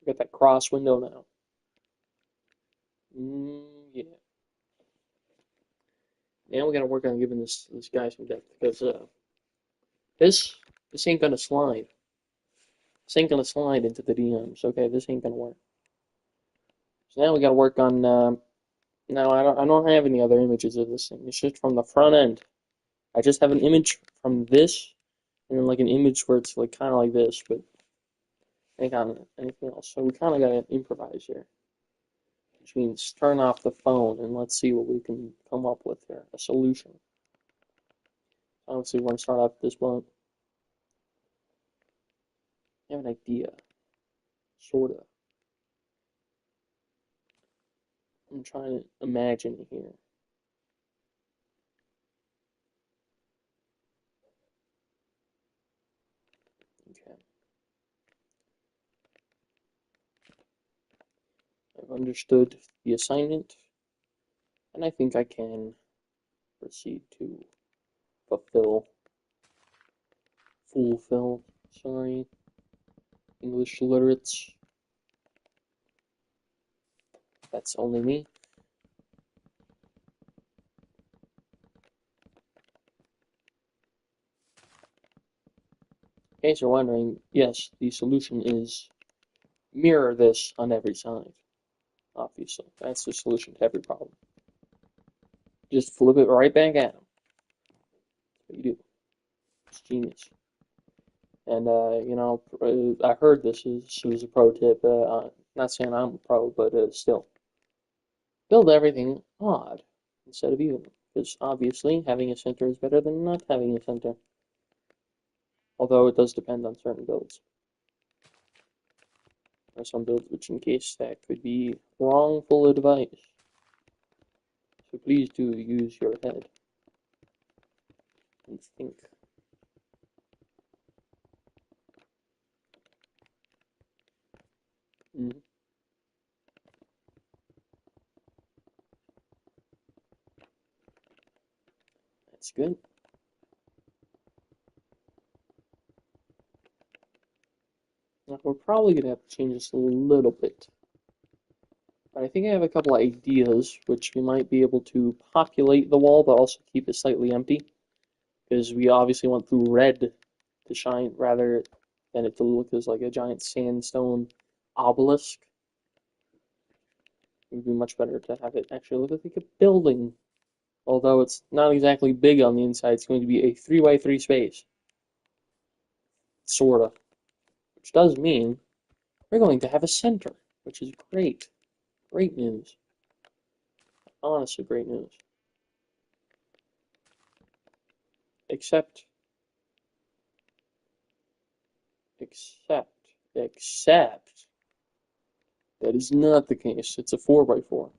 Got that cross window now. Yeah. Now we gotta work on giving this guy some depth, because this ain't gonna slide. This ain't gonna slide into the DMs. Okay, this ain't gonna work. So now we gotta work on. No, I don't have any other images of this thing. It's just from the front end. I just have an image from this, and then like an image where it's like kind of like this, but I ain't got anything else. So we kind of gotta improvise here, which means turn off the phone and let's see what we can come up with here. A solution. Obviously, we're gonna start off with this blunt. I have an idea, sorta. I'm trying to imagine here. Okay. I've understood the assignment, and I think I can proceed to fulfill, sorry, English literates. That's only me. In case you're wondering, yes, the solution is mirror this on every side. Obviously, that's the solution to every problem. Just flip it right back at them. That's what you do. It's genius. And I heard this was a pro tip. Not saying I'm a pro, but still, build everything odd instead of even, because obviously having a center is better than not having a center. Although it does depend on certain builds. There are some builds which, in case that could be wrongful advice. So please do use your head and think. Mm-hmm. That's good. Now, we're probably going to have to change this a little bit. But I think I have a couple of ideas which we might be able to populate the wall, but also keep it slightly empty. Because we obviously want the red to shine rather than it to look as like a giant sandstone obelisk. It would be much better to have it actually look like a building. Although it's not exactly big on the inside, it's going to be a 3x3 space. Sorta. Which does mean we're going to have a center, which is great. Great news. Honestly, great news. Except that is not the case. It's a 4x4.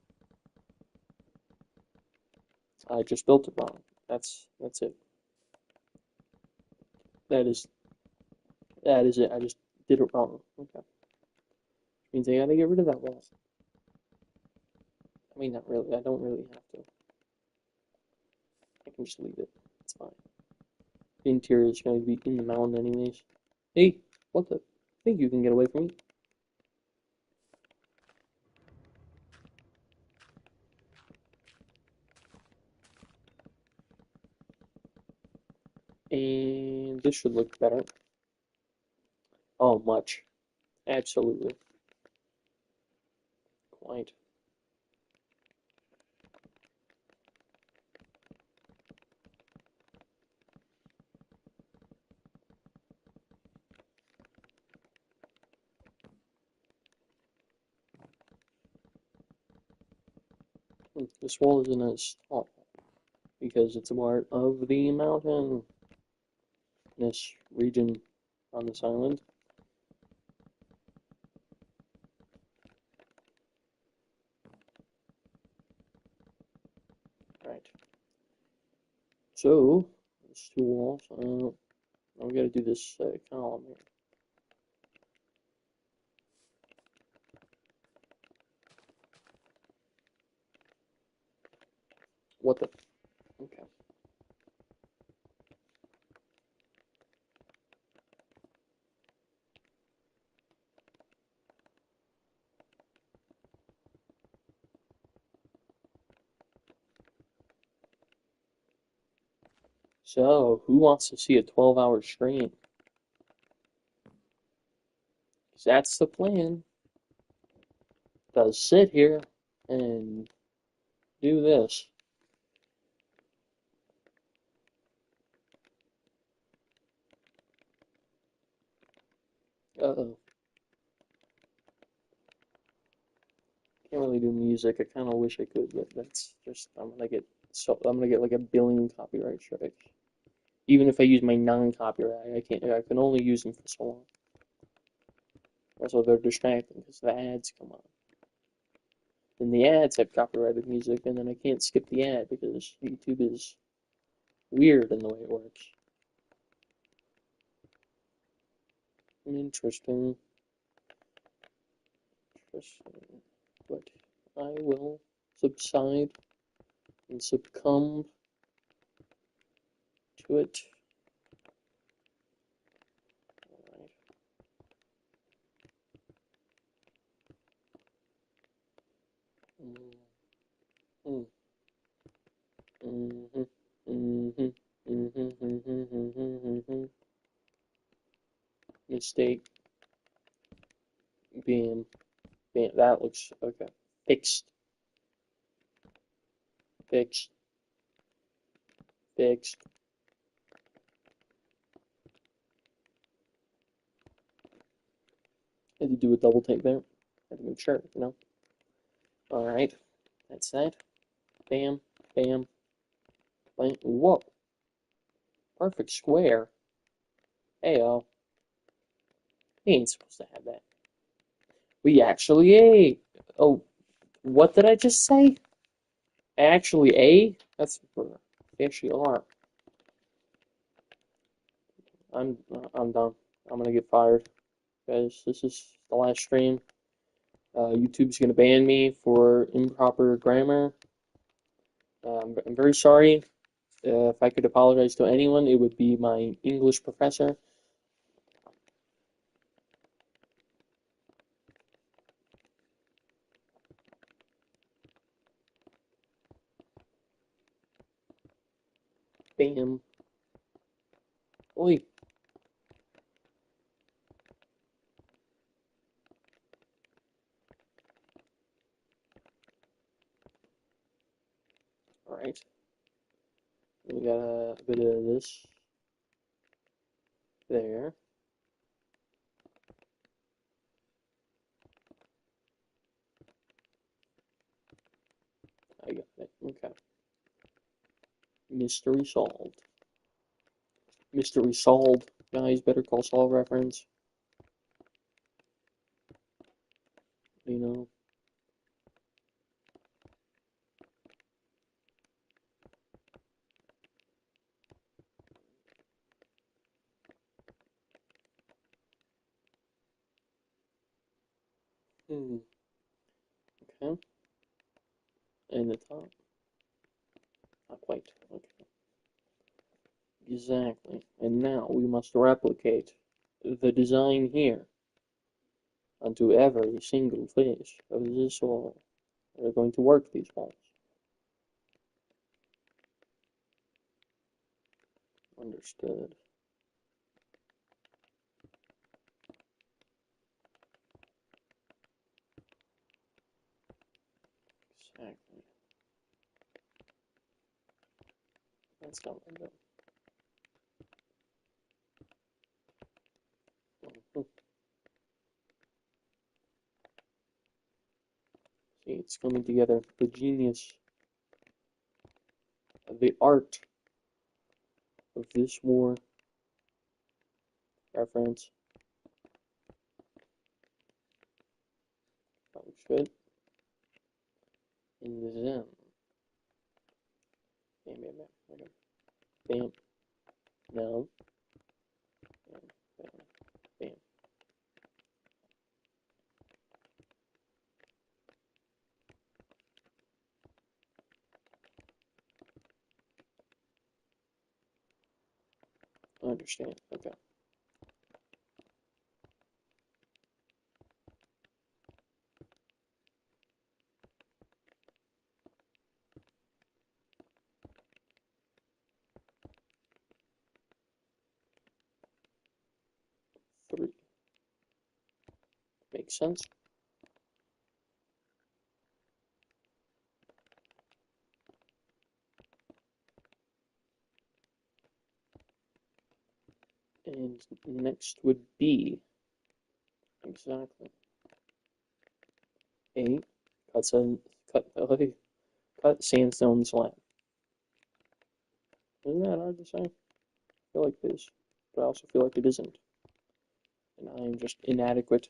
I just built it wrong. That's it. That is it. I just did it wrong. Okay. Means I gotta get rid of that wall. I mean, not really. I don't really have to. I can just leave it. It's fine. The interior is going to be in the mountain anyways. Hey, what the? I think you can get away from me. And this should look better. Oh, much. Absolutely. Quite. This wall isn't as tall because it's a part of the mountainous region on this island. Right. So, there's two walls. Now we gotta do this column here. What the? Okay. So, who wants to see a 12-hour stream? 'Cause that's the plan. To sit here and do this. Uh-oh. Can't really do music. I kind of wish I could, but that's just I'm gonna get like a billion copyright strikes. Even if I use my non-copyright, I can't. I can only use them for so long. Also, they're distracting because the ads come on. And the ads have copyrighted music, and then I can't skip the ad because YouTube is weird in the way it works. Interesting. Interesting. But I will subside and succumb to it. Alright. Mm. Mhm. Mhm. Mhm. Mhm. Mhm. Mistake. Bam. Bam. That looks okay. Fixed. Fixed. Fixed. Had to do a double take there. Had to make sure, you know. Alright. That's that. Bam. Bam. Bam. Whoa. Perfect square. Heyo. He ain't supposed to have that. We actually ate. Oh, what did I just say? Actually A? That's actually are. I'm done. I'm gonna get fired. Guys, this is the last stream. YouTube's gonna ban me for improper grammar. I'm very sorry. If I could apologize to anyone, it would be my English professor. Bam. Oi. Alright. We got a bit of this. There. I got it. Okay. Mystery solved. Mystery solved. Guys, Better Call Saul reference. You know. Okay. And the top. Not quite. Okay. Exactly. And now we must replicate the design here onto every single face of this wall. We're going to work these walls. Understood. Exactly. That's not like that. See, it's coming together. The genius, the art of this war. Reference. That looks good. And then, bam, bam, bam. Okay. Bam. No. Bam, bam, bam. I understand. Okay. Makes sense. And next would be exactly 8 cut sandstone slab. Isn't that hard to say? I feel like it is, but I also feel like it isn't. And I am just inadequate.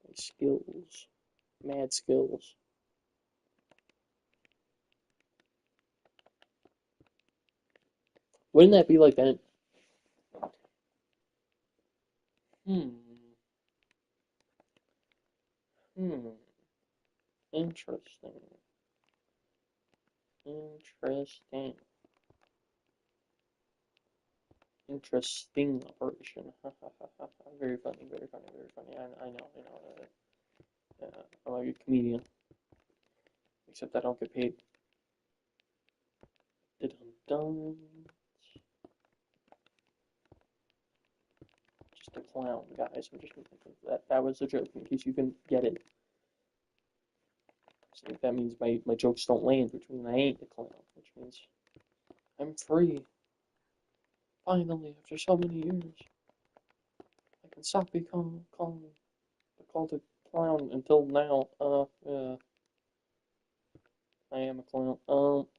My skills. Mad skills. Wouldn't that be like that? Hmm. Interesting. Interesting operation. Very funny, very funny, very funny. I know. I'm like a comedian. Except I don't get paid. Dun-dun-dun. Just a clown, guys. I'm just that was a joke in case you can get it. So that means my jokes don't land, which means I ain't a clown, which means I'm free. Finally, after so many years, I can stop being called a clown until now. I am a clown. What's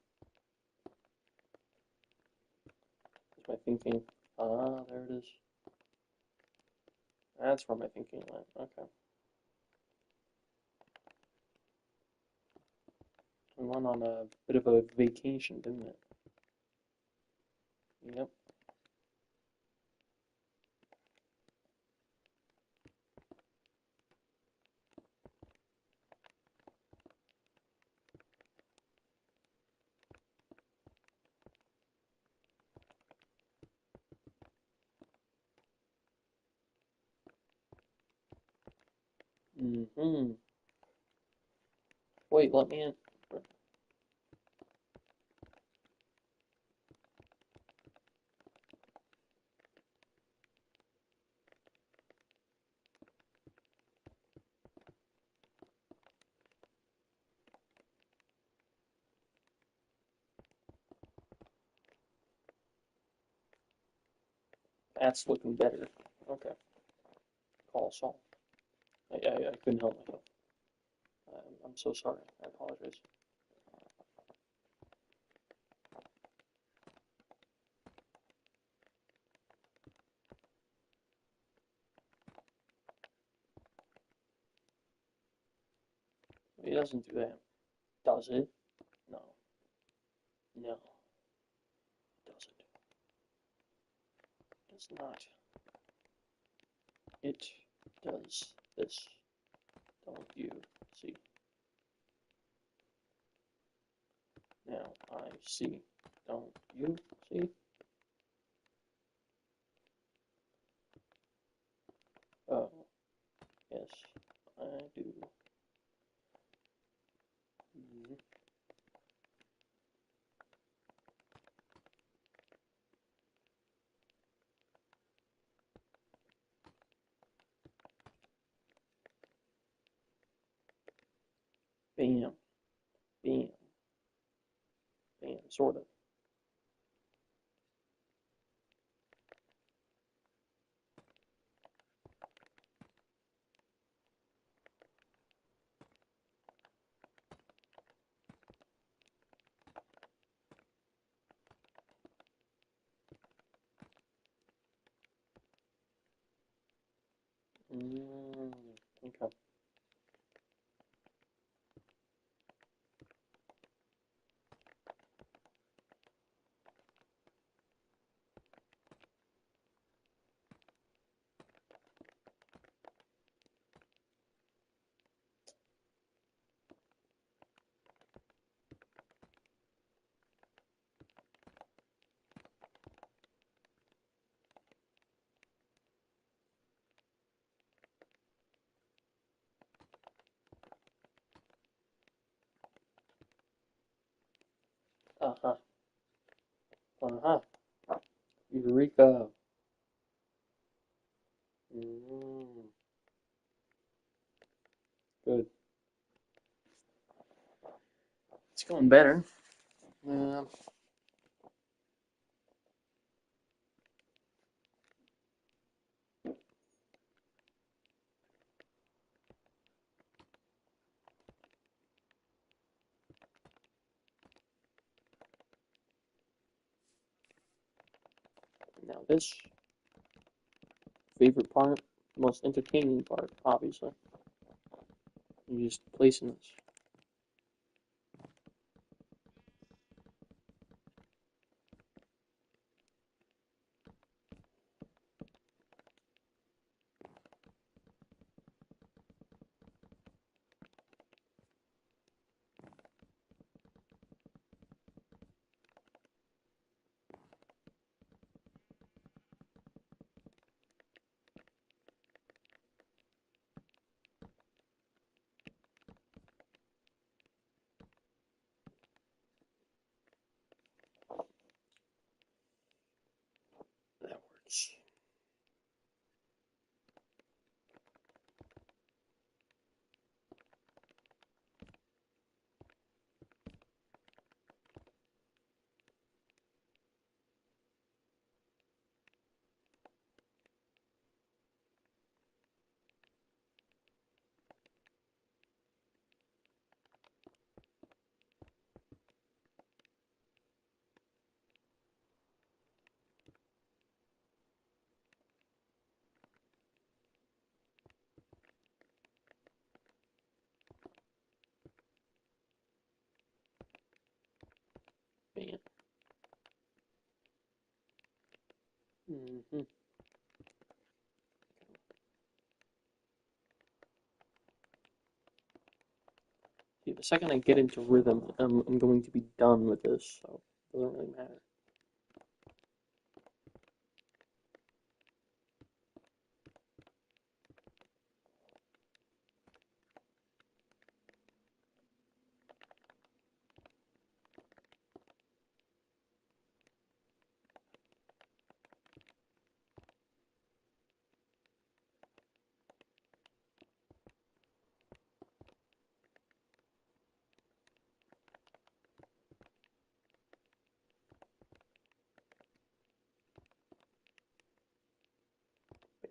my thinking? There it is. That's where my thinking went. Okay. I went on a bit of a vacation, didn't it? Yep. Wait, let me in. That's looking better. Okay. Call Saul. I couldn't help myself. I'm so sorry. I apologize. It doesn't do that. Does it? No. No. Doesn't. Does not. It does this. Don't you see? Now I see. Don't you see? Oh, yes, I do. Bam, bam, bam, sort of. Okay. Uh-huh. Uh-huh. Eureka. It's going better. Now this favorite part, most entertaining part, obviously. You just placing this. That works. Man. See, the second I get into rhythm, I'm going to be done with this, so it doesn't really matter.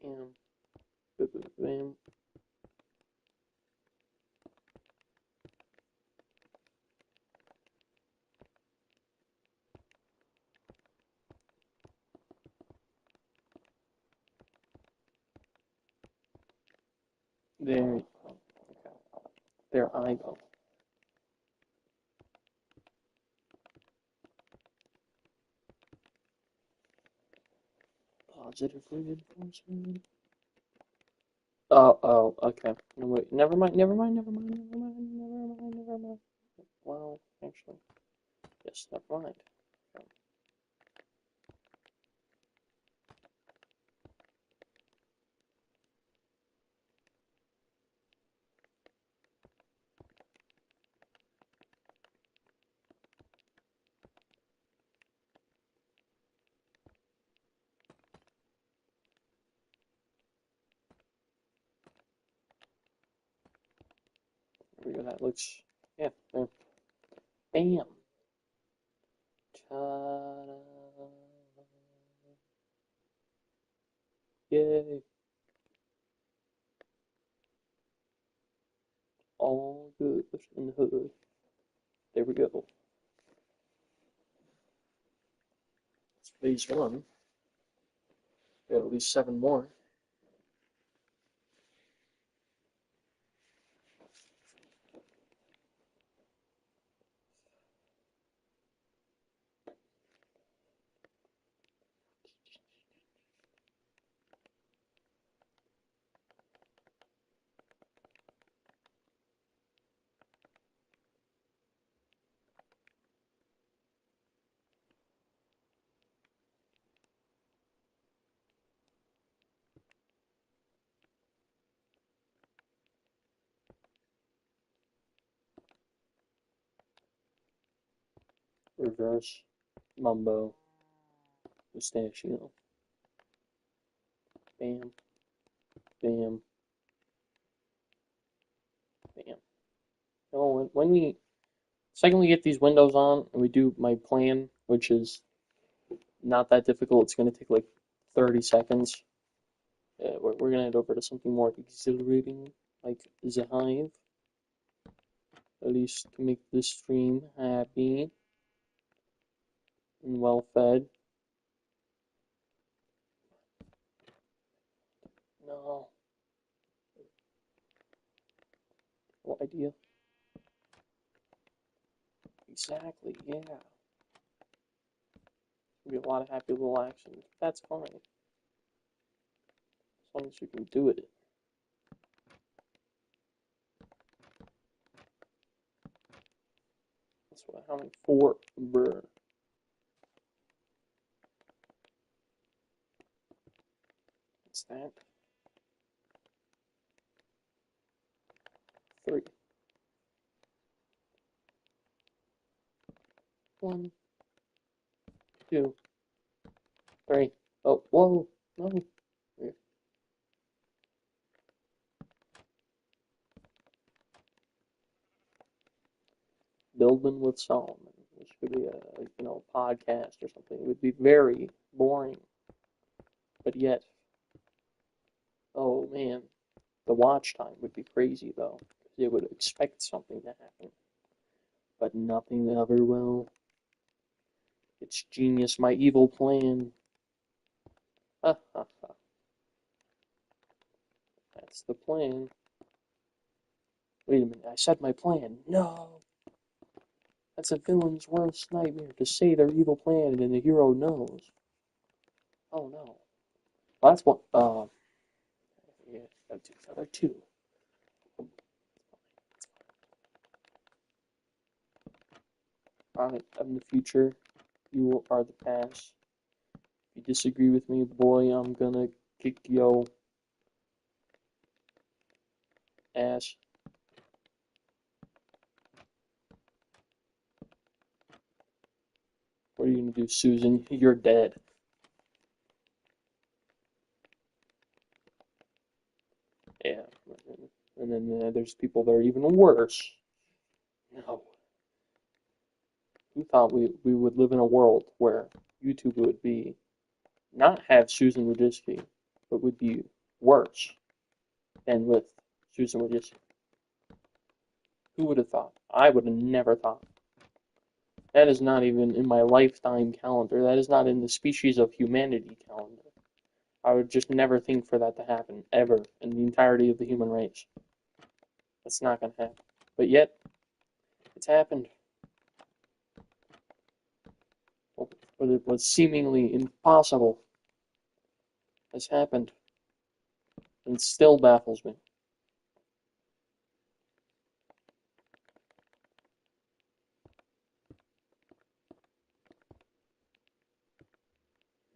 Bam. Bam. There you go. Okay. There I go. Positive reinforcement. Oh, okay. No, wait, never mind. Well, actually, yes, never mind. Okay. There we go. That looks, yeah, there. Bam. Ta-da. Yay. All good in the hood. There we go. That's phase one. Got at least 7 more. Reverse Mumbo Pistachio. Bam. Bam. Bam. Oh, when we Second, we get these windows on, and we do my plan, which is not that difficult. It's going to take like 30 seconds. We're going to head over to something more exhilarating, like the Hive, at least to make the stream happy and well fed. No. No idea. Exactly, yeah. There'll be a lot of happy little action. That's fine. As long as you can do it. That's what, how many? 4. Brr. What's that? 3. 1, 2, 3. Oh, whoa, no. Building with Solomon, which could be a podcast or something. It would be very boring, but yet, oh man, the watch time would be crazy though. They would expect something to happen, but nothing ever will. It's genius, my evil plan. Ha ha ha. That's the plan. Wait a minute, I said my plan. No! That's a villain's worst nightmare, to say their evil plan and the hero knows. Oh no. Well, that's what, yeah, gotta do the other 2. I'm the future, you are the past. If you disagree with me, boy, I'm gonna kick yo ass. What are you gonna do, Susan? You're dead. Yeah. And then there's people that are even worse. No. Who thought we would live in a world where YouTube would be not have Susan Wojcicki, but would be worse than with Susan Wojcicki? Who would have thought? I would have never thought. That is not even in my lifetime calendar. That is not in the species of humanity calendar. I would just never think for that to happen, ever, in the entirety of the human race. That's not going to happen. But yet, it's happened. What it was seemingly impossible has happened. And still baffles me.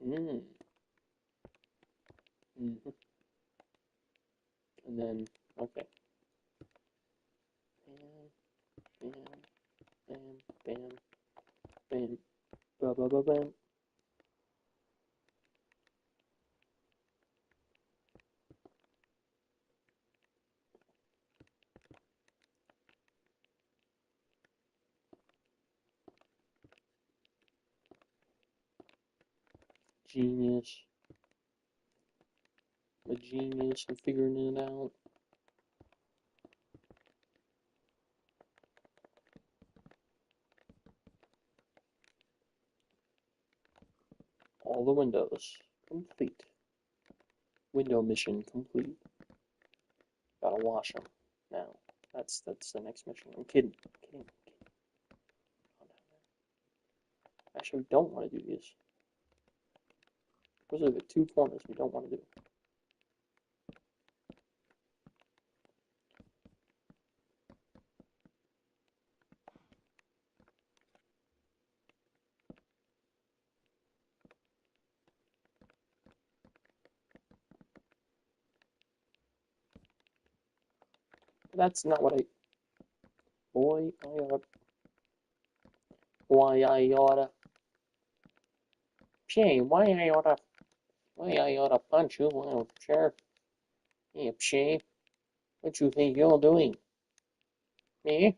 Mm. Mm-hmm. And then, okay. Bam, bam, bam, bam, bam, ba ba ba bam. Genius. A genius in figuring it out. All the windows complete. Window mission complete. Gotta wash them now. That's the next mission. I'm kidding. Actually, we don't want to do these. Those are the 2 corners we don't want to do. That's not what I... Boy, I oughta... Why I oughta... Pshay, why I oughta punch you, little jerk. Hey, Pshay, what you think you're doing? Me?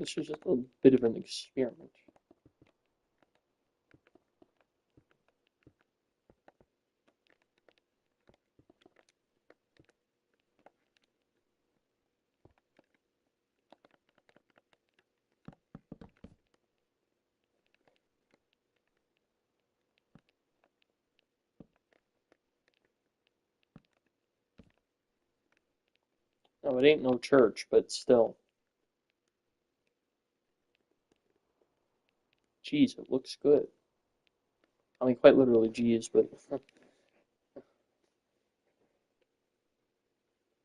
This is just a bit of an experiment. No, it ain't no church, but still. Geez, it looks good. I mean, quite literally, geez, but.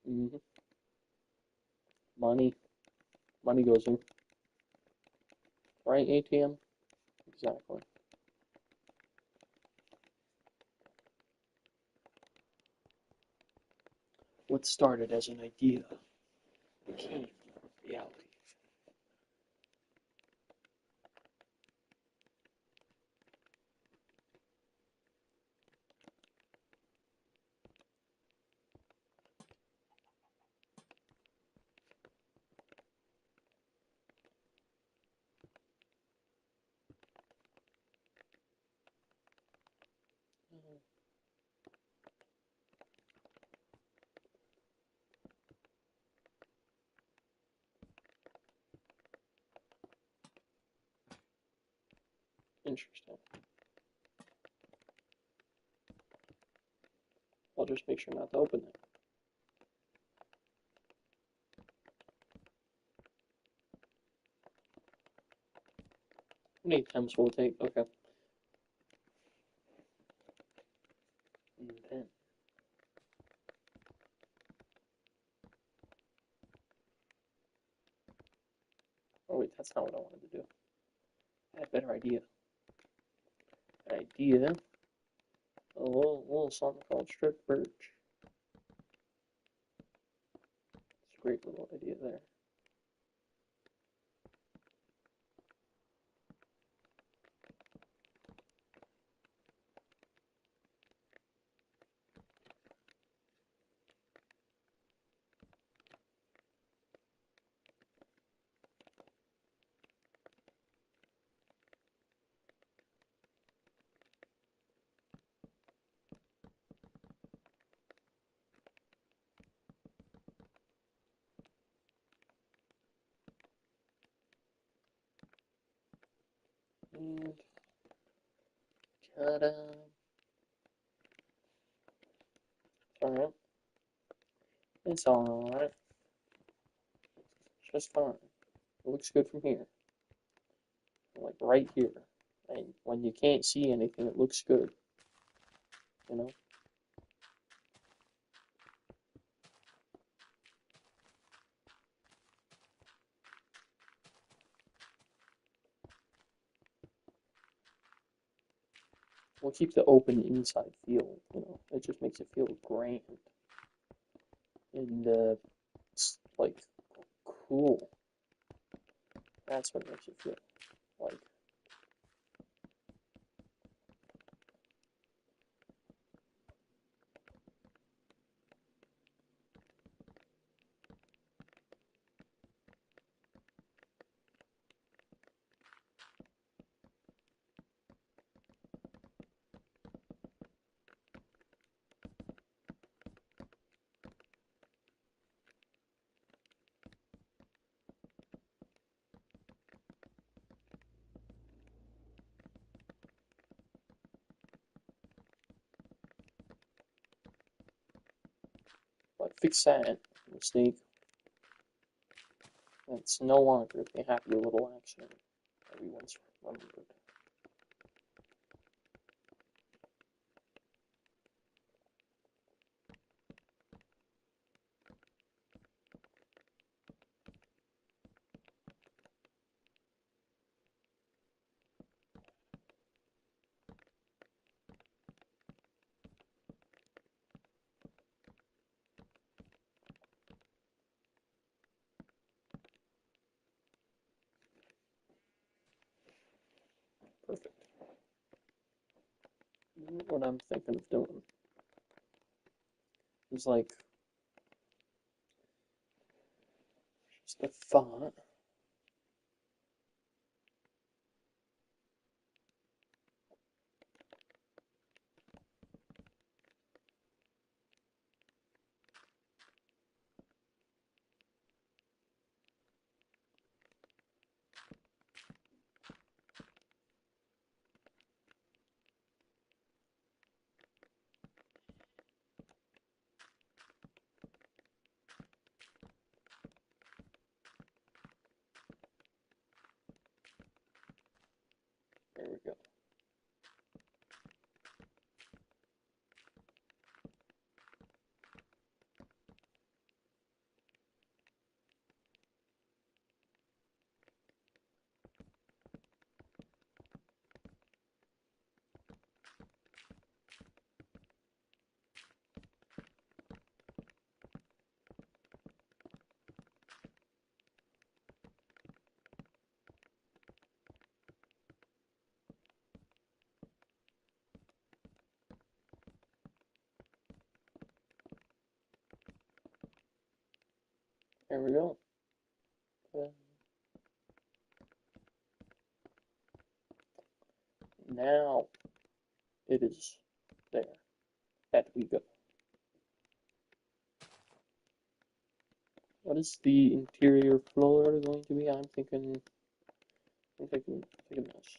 Mhm. Money. Money goes in. Right, ATM? Exactly. What started as an idea became reality. Interesting. I'll just make sure not to open it. How many attempts will it take? Okay. And then. Oh wait, that's not what I wanted to do. I had a better idea. A little something called strip birch. It's a great little idea there. And ta-da! Alright. It's alright. It's just fine. It looks good from here. Like right here. And when you can't see anything, it looks good. You know? We'll keep the open inside feel, you know? It just makes it feel grand. And, it's like cool. That's what makes it feel like. But fix that mistake. It's no longer a happy little accident that we once remembered. Perfect. What I'm thinking of doing is like just the font. There we go. Now it is there. That we go. What is the interior floor going to be? I'm thinking this.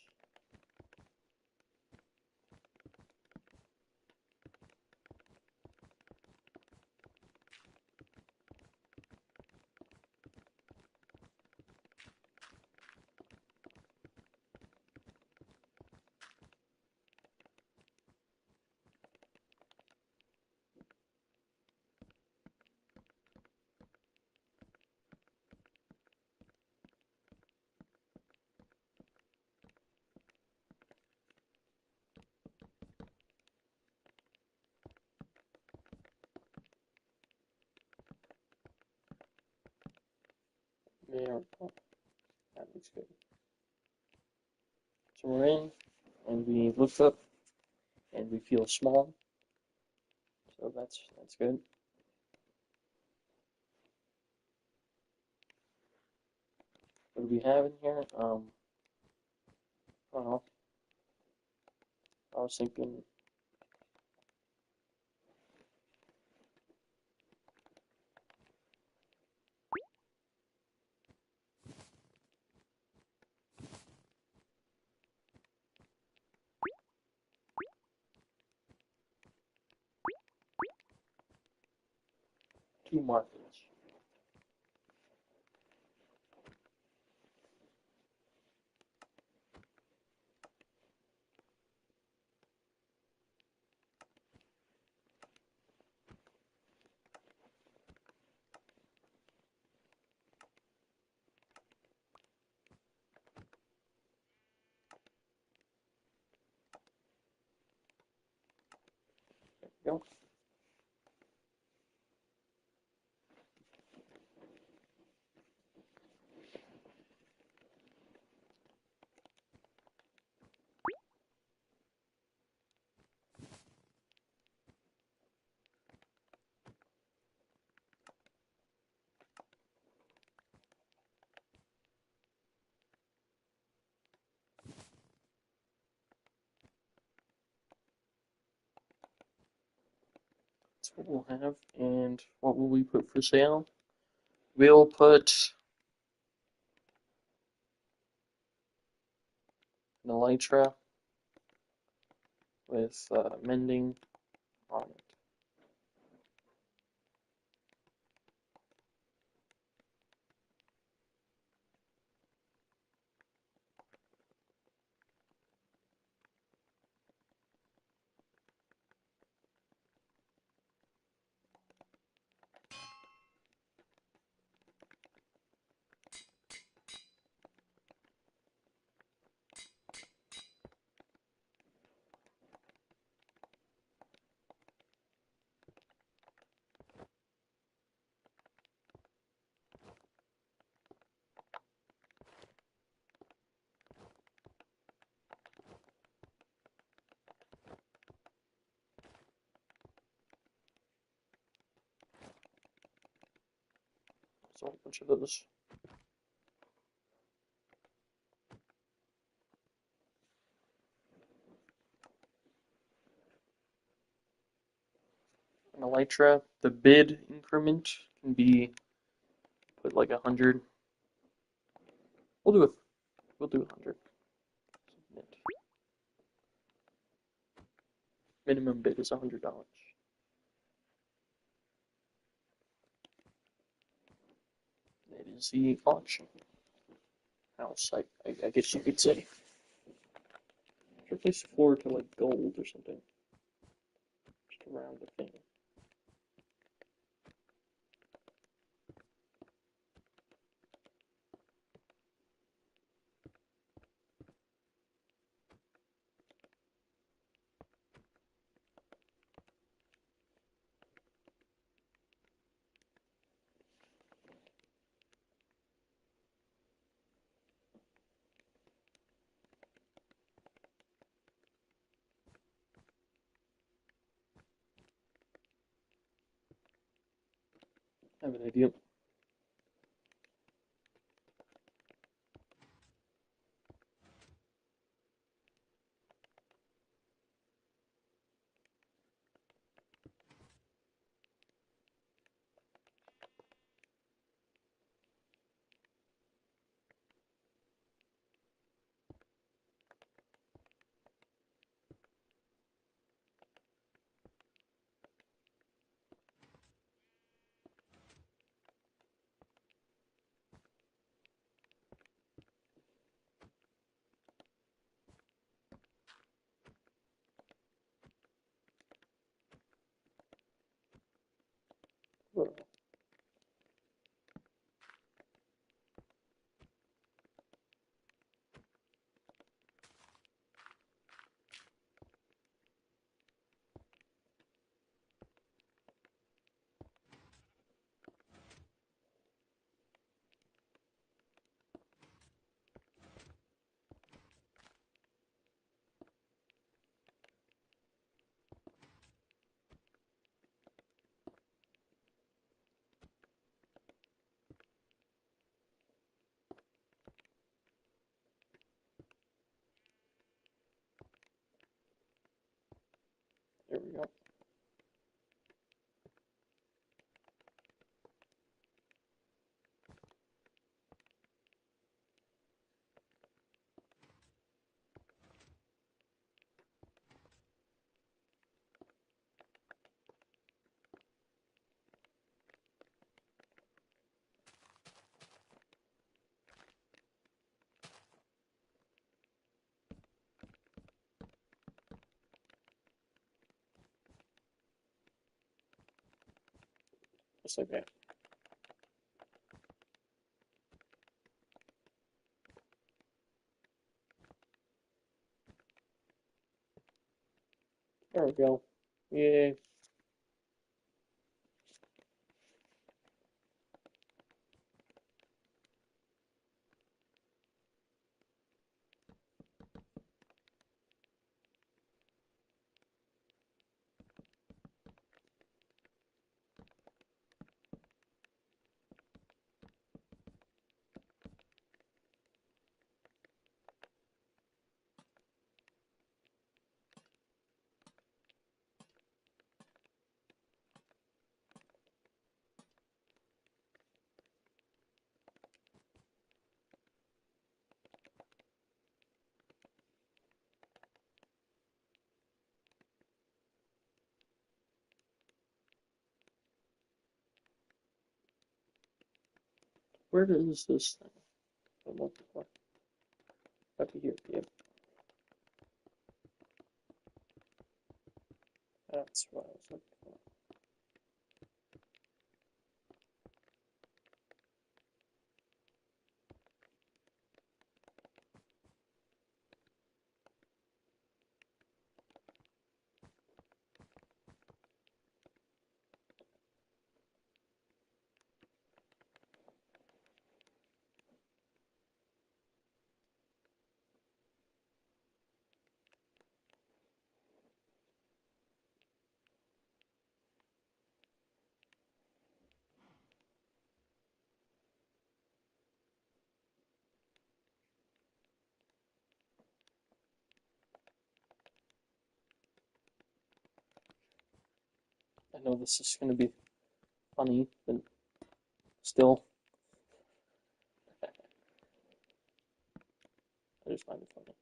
There we go. That looks good. So we're in, and we look up, and we feel small. So that's good. What do we have in here? I don't know. I was thinking. Two markers. There we go. That's what we'll have. And what will we put for sale? We'll put an elytra with mending on it. So a bunch of those. An elytra, the bid increment can be put like 100. We'll do 100. Minimum bid is $100. It is the auction house, I guess you could say. Replace the floor to like gold or something. Just around the thing. I have an idea. Just like that. There we go. Yay. Where is this thing? I'm looking for. Up here. Yep. That's what I was looking for. I know this is going to be funny, but still, I just find it funny.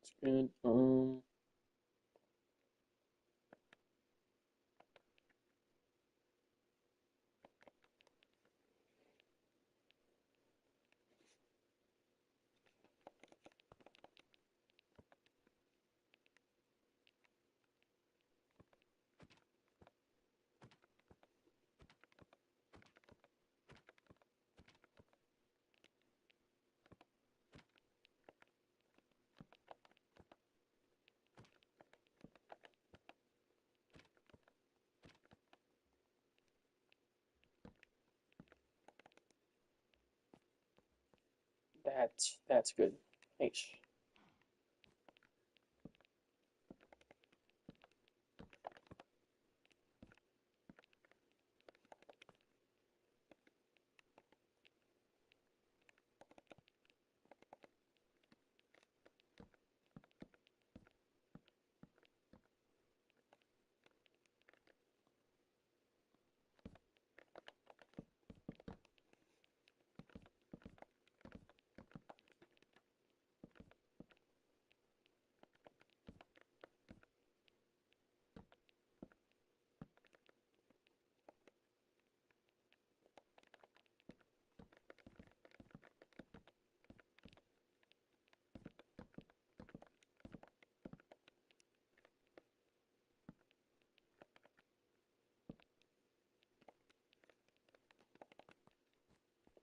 It's good. That's good. Nice.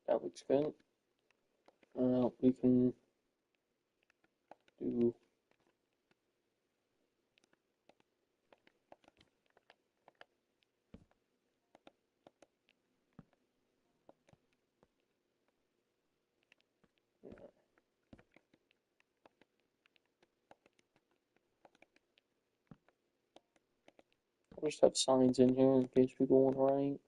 That looks good. We can do I'll just have signs in here in case people want to write.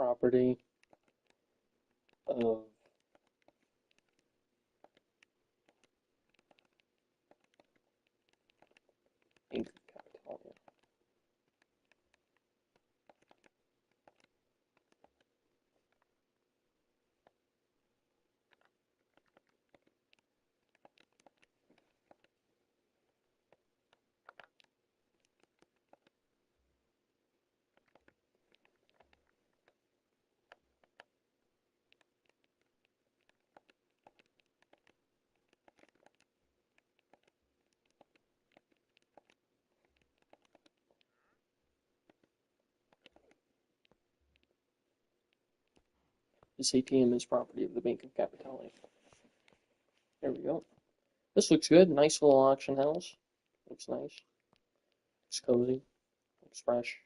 property of Bank of Capitolia. This ATM is property of the Bank of Capitolia. There we go. This looks good. Nice little auction house. Looks nice. Looks cozy. Looks fresh.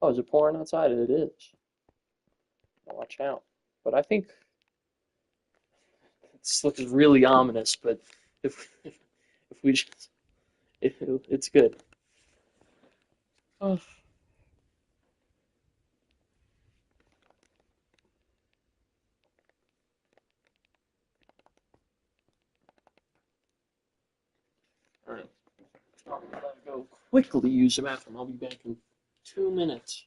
Oh, is it pouring outside? It is. Watch out. But I think this looks really ominous, but if we just it's good. Oh. All right. I'm gonna go quickly use the bathroom. I'll be back in 2 minutes.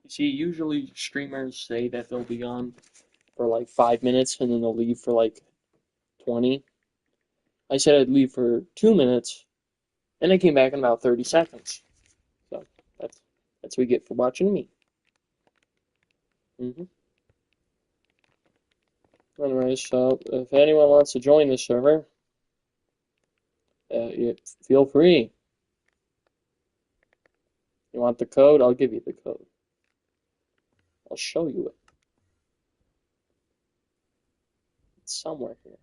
You see, usually streamers say that they'll be on for like 5 minutes and then they'll leave for like 20. I said I'd leave for 2 minutes, and I came back in about 30 seconds. So that's what we get for watching me. Anyway, so if anyone wants to join the server, feel free. You want the code? I'll give you the code. I'll show you it. It's somewhere here.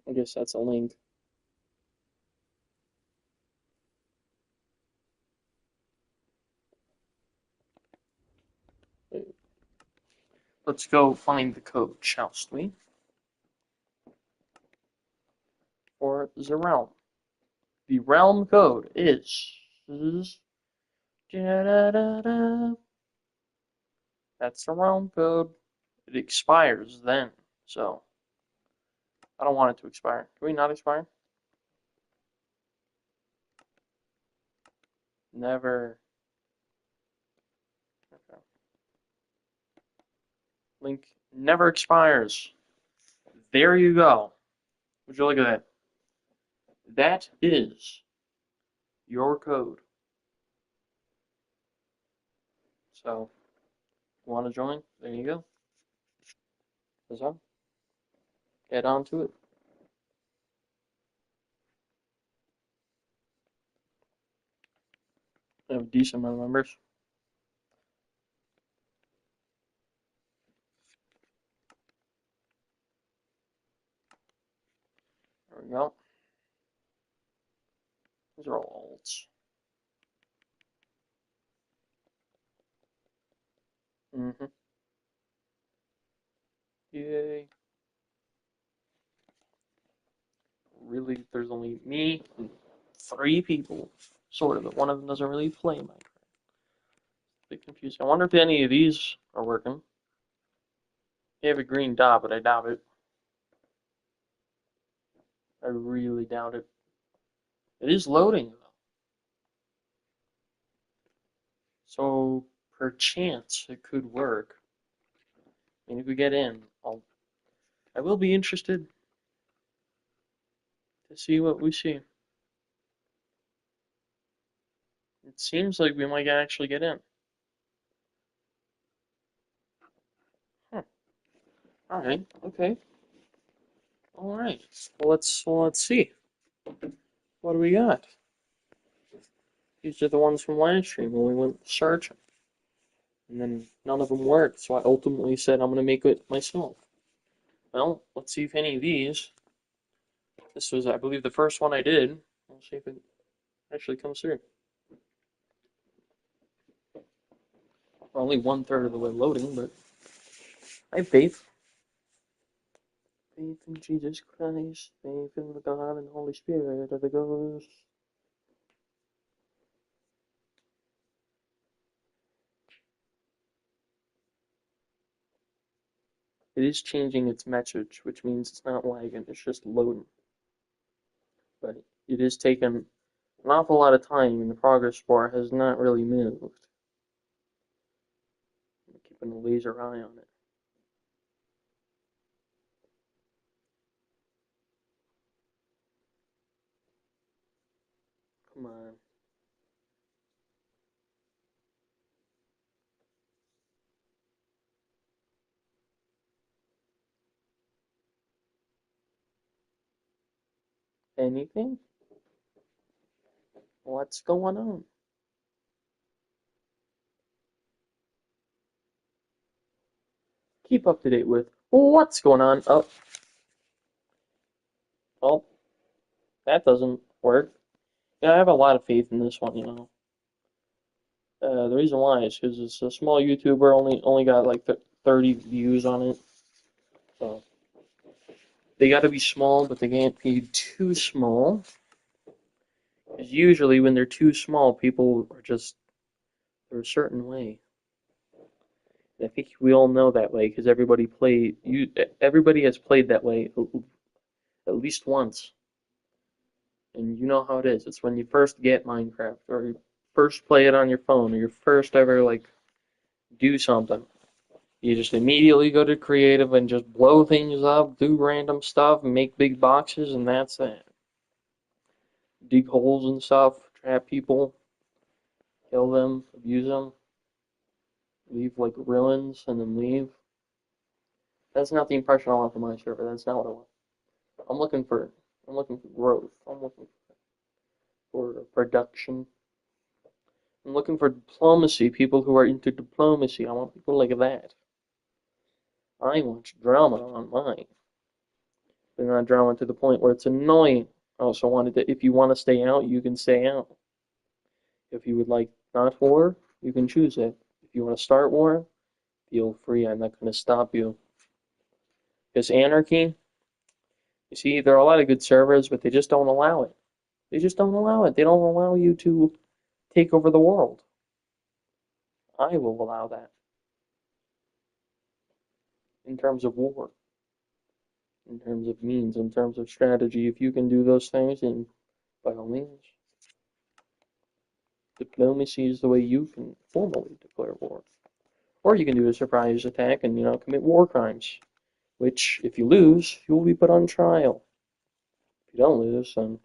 I guess that's a link. Let's go find the code, shall we? For the realm. The realm code is da-da-da-da. That's the realm code. It expires then, so I don't want it to expire. Can we not expire? Never. Okay. Link never expires. There you go. Would you look at that? That is your code. So, want to join? There you go. That's all. Get on to it. I have a decent amount of members. There we go. These are all alts. Yay. Really, there's only me and 3 people, sort of, but one of them doesn't really play Minecraft. A bit confusing. I wonder if any of these are working. They have a green dot, but I doubt it. I really doubt it. It is loading, though. So, perchance, it could work. And if we get in, I will be interested to see what we see. It seems like we might actually get in. Huh. All right. Okay. All right. Well, let's see. What do we got? These are the ones from last stream when we went searching, and then none of them worked. So I ultimately said I'm gonna make it myself. Well, let's see if any of these. This was, I believe, the first one I did. We'll see if it actually comes through. We're only 1/3 of the way loading, but I have faith. Faith in Jesus Christ, faith in the God and Holy Spirit of the Ghost. It is changing its message, which means it's not lagging, it's just loading. But it is taking an awful lot of time, and the progress bar has not really moved. I'm keeping a laser eye on it. Come on. Anything? What's going on? Keep up to date with what's going on. Oh, that doesn't work. Yeah, I have a lot of faith in this one, you know. The reason why is because it's a small YouTuber, only got like 30 views on it. So they got to be small, but they can't be too small. Because usually when they're too small, people are just they're a certain way. And I think we all know that way because everybody has played that way at least once. And you know how it is. It's when you first get Minecraft or you first play it on your phone or you first ever like do something. You just immediately go to creative and just blow things up, do random stuff, make big boxes, and that's that. Dig holes and stuff, trap people, kill them, abuse them, leave like ruins, and then leave. That's not the impression I want for my server. That's not what I want. I'm looking for growth. I'm looking for production. I'm looking for diplomacy, people who are into diplomacy. I want people like that. I want drama on mine. But not drama to the point where it's annoying. I also wanted to, if you want to stay out, you can stay out. If you would like not war, you can choose it. If you want to start war, feel free. I'm not going to stop you. Because anarchy, you see, there are a lot of good servers, but they just don't allow it. They just don't allow it. They don't allow you to take over the world. I will allow that. In terms of war, in terms of means, in terms of strategy, if you can do those things, then by all means. Diplomacy is the way you can formally declare war. Or you can do a surprise attack and, commit war crimes. Which, if you lose, you will be put on trial. If you don't lose, then,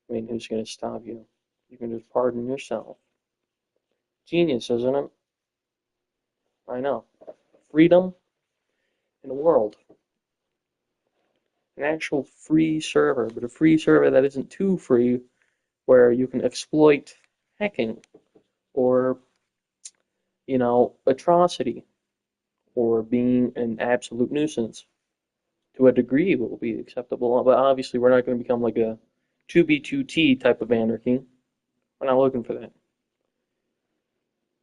who's going to stop you? You can just pardon yourself. Genius, isn't it? I know. Freedom in a world. An actual free server, but a free server that isn't too free, where you can exploit hacking or, atrocity or being an absolute nuisance. To a degree, will be acceptable, but obviously we're not going to become like a 2B2T type of anarchy. We're not looking for that.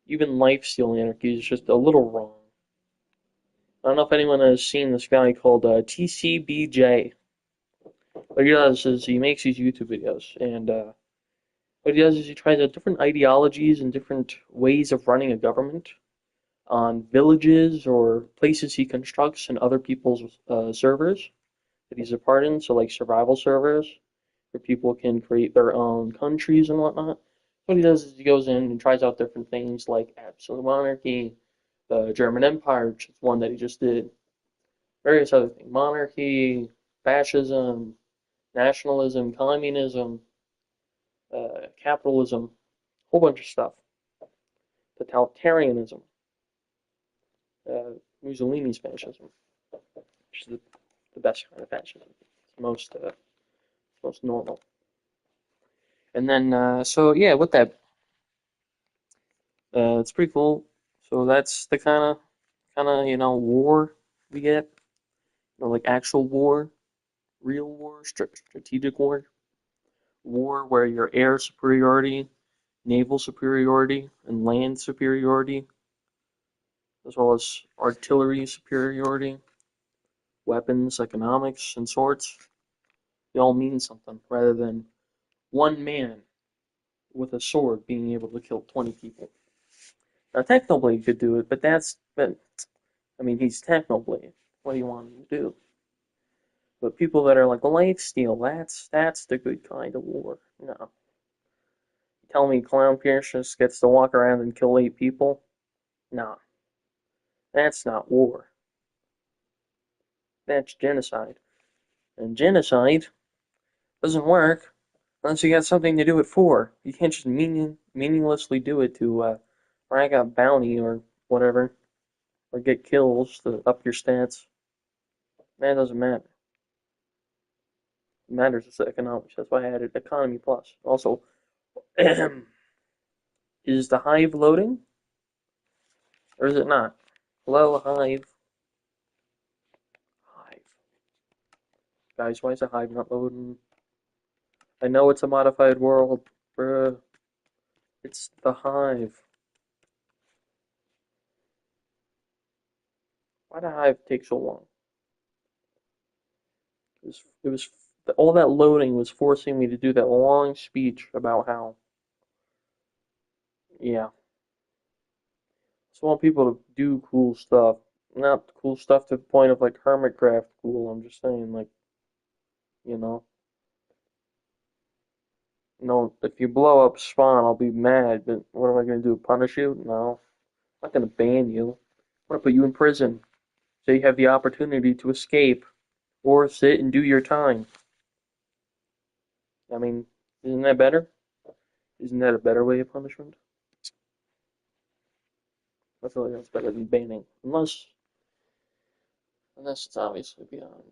Even lifesteal anarchy is just a little wrong. I don't know if anyone has seen this guy called TCBJ. What he does is he makes these YouTube videos, and what he does is he tries out different ideologies and different ways of running a government on villages or places he constructs in other people's servers that he's a part in, so like survival servers where people can create their own countries and whatnot. What he does is he goes in and tries out different things like absolute monarchy, the German Empire, which is one that he just did, various other things, monarchy, fascism, nationalism, communism, capitalism, whole bunch of stuff. Totalitarianism, Mussolini's fascism, which is the best kind of fascism. It's most normal. And then, so yeah, with that, it's pretty cool. So that's the kind of war we get, like actual war, real war, strategic war, war where your air superiority, naval superiority, and land superiority, as well as artillery superiority, weapons, economics, and sorts, they all mean something rather than one man with a sword being able to kill 20 people. Now, Technoblade could do it, but I mean, he's Technoblade. What do you want him to do? But people that are like Lifesteal, that's the good kind of war. No. Tell me Clown Pierce just gets to walk around and kill 8 people? No. That's not war. That's genocide. And genocide doesn't work unless you got something to do it for. You can't just meaninglessly do it to rank up bounty or whatever, or get kills to up your stats. That doesn't matter. What matters is the economics. That's why I added Economy Plus. Also, is the Hive loading? Or is it not? Hello, Hive. Hive. Guys, why is the Hive not loading? I know it's a modified world, bruh. It's the Hive. Why did Hive take so long? It was all that loading was forcing me to do that long speech about how, yeah. So I want people to do cool stuff. Not cool stuff to the point of like Hermitcraft cool. I'm just saying, like, you know. No, if you blow up Spawn, I'll be mad, but what am I going to do? Punish you? No. I'm not going to ban you. I'm going to put you in prison so you have the opportunity to escape or sit and do your time. I mean, isn't that better? Isn't that a better way of punishment? I feel like that's better than banning. Unless it's obviously beyond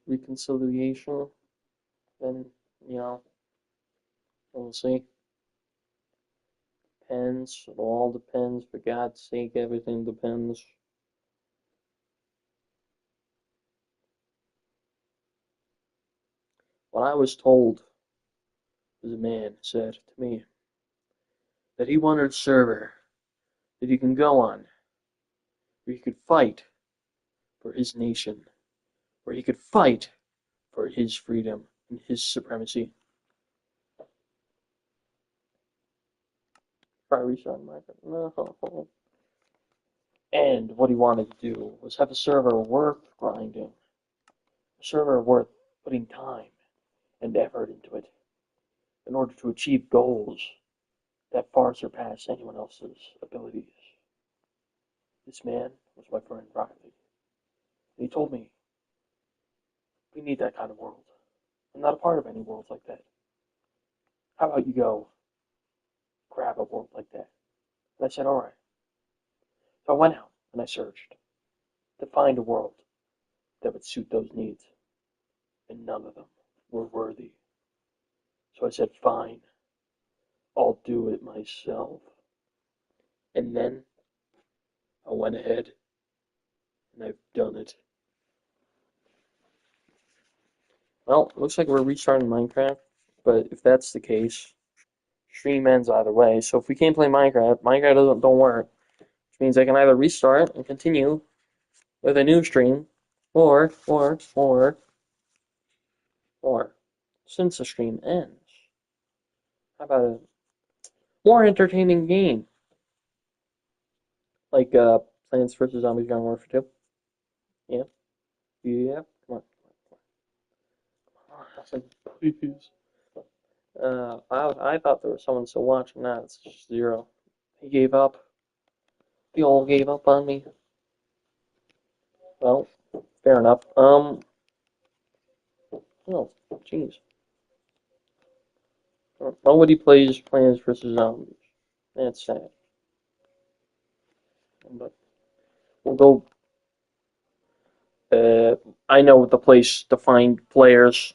reconciliation, then, you know, we'll see. Depends. It all depends. For God's sake, everything depends. What I was told was a man said to me that he wanted a server that he can go on where he could fight for his nation, where he could fight for his freedom and his supremacy. Try restarting my no. And what he wanted to do was have a server worth grinding, a server worth putting time and effort into it in order to achieve goals that far surpass anyone else's abilities. This man was my friend Riley. And he told me, we need that kind of world. I'm not a part of any worlds like that. How about you go grab a world like that? And I said, all right. So I went out and I searched to find a world that would suit those needs. And none of them were worthy. So I said, fine, I'll do it myself. And then I went ahead and I've done it. Well, looks like we're restarting Minecraft, but if that's the case, stream ends either way. So if we can't play Minecraft, Minecraft don't work, which means I can either restart and continue with a new stream, or since the stream ends, how about a more entertaining game like Plants vs Zombies Garden Warfare 2? Yeah, yeah. Come on, please. I thought there was someone still watching that. It's just 0. He gave up. They all gave up on me. Well, fair enough. Oh, jeez. Nobody plays Plants vs. Zombies. That's sad. But we'll go. I know the place to find players